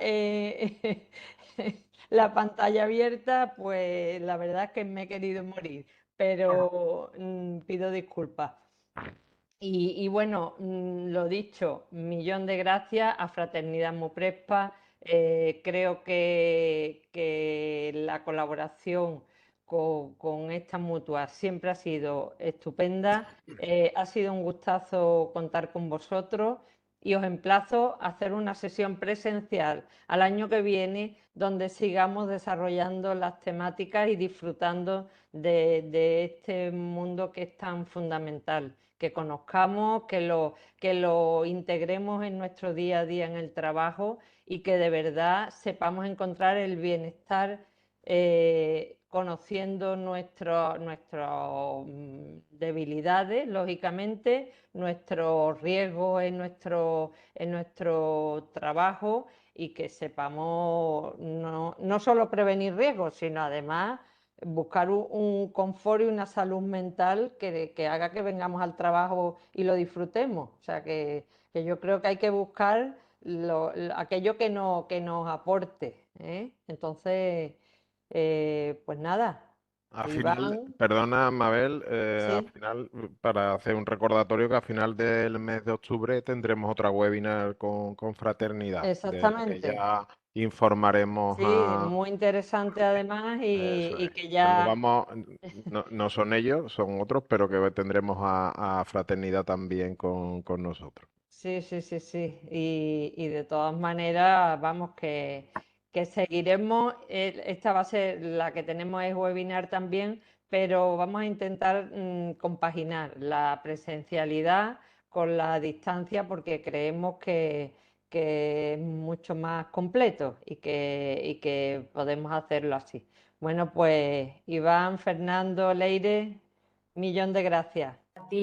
la pantalla abierta, pues la verdad es que me he querido morir, pero pido disculpas. Y bueno, lo dicho, millón de gracias a Fraternidad Muprespa. Creo que la colaboración con esta mutua siempre ha sido estupenda. Ha sido un gustazo contar con vosotros y os emplazo a hacer una sesión presencial al año que viene donde sigamos desarrollando las temáticas y disfrutando de este mundo que es tan fundamental, que conozcamos, que lo integremos en nuestro día a día en el trabajo y que de verdad sepamos encontrar el bienestar conociendo nuestras debilidades, lógicamente, nuestros riesgos en nuestro trabajo y que sepamos no solo prevenir riesgos, sino además buscar un confort y una salud mental que haga que vengamos al trabajo y lo disfrutemos. O sea, que yo creo que hay que buscar aquello que nos aporte, ¿eh? Entonces, Pues nada, Al final, Iván, perdona, Mabel, al sí, final, para hacer un recordatorio que a final del mes de octubre tendremos otra webinar con Fraternidad, de la que exactamente. ya informaremos Sí, a muy interesante además eso y es. que Que no ya, vamos, no son ellos, son otros, pero que tendremos a Fraternidad también con nosotros. sí, sí, sí, sí. Y de todas maneras, vamos, que seguiremos. Esta va a ser la que tenemos es webinar también, pero vamos a intentar compaginar la presencialidad con la distancia porque creemos que es mucho más completo y que podemos hacerlo así. Bueno, pues Iván, Fernando, Leire, millón de gracias.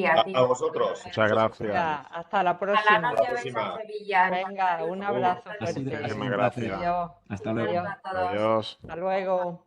A ti, A vosotros. Muchas Muchas gracias. Venga, hasta la ojalá próxima. nos Hasta la llevéis a próxima. Sevilla en cuanto Venga, estéis un Agur. abrazo Ha sido fuerte. Muchísimas un placer. gracias. Adiós, Hasta un luego. saludo adiós. a todos. Adiós. Hasta luego.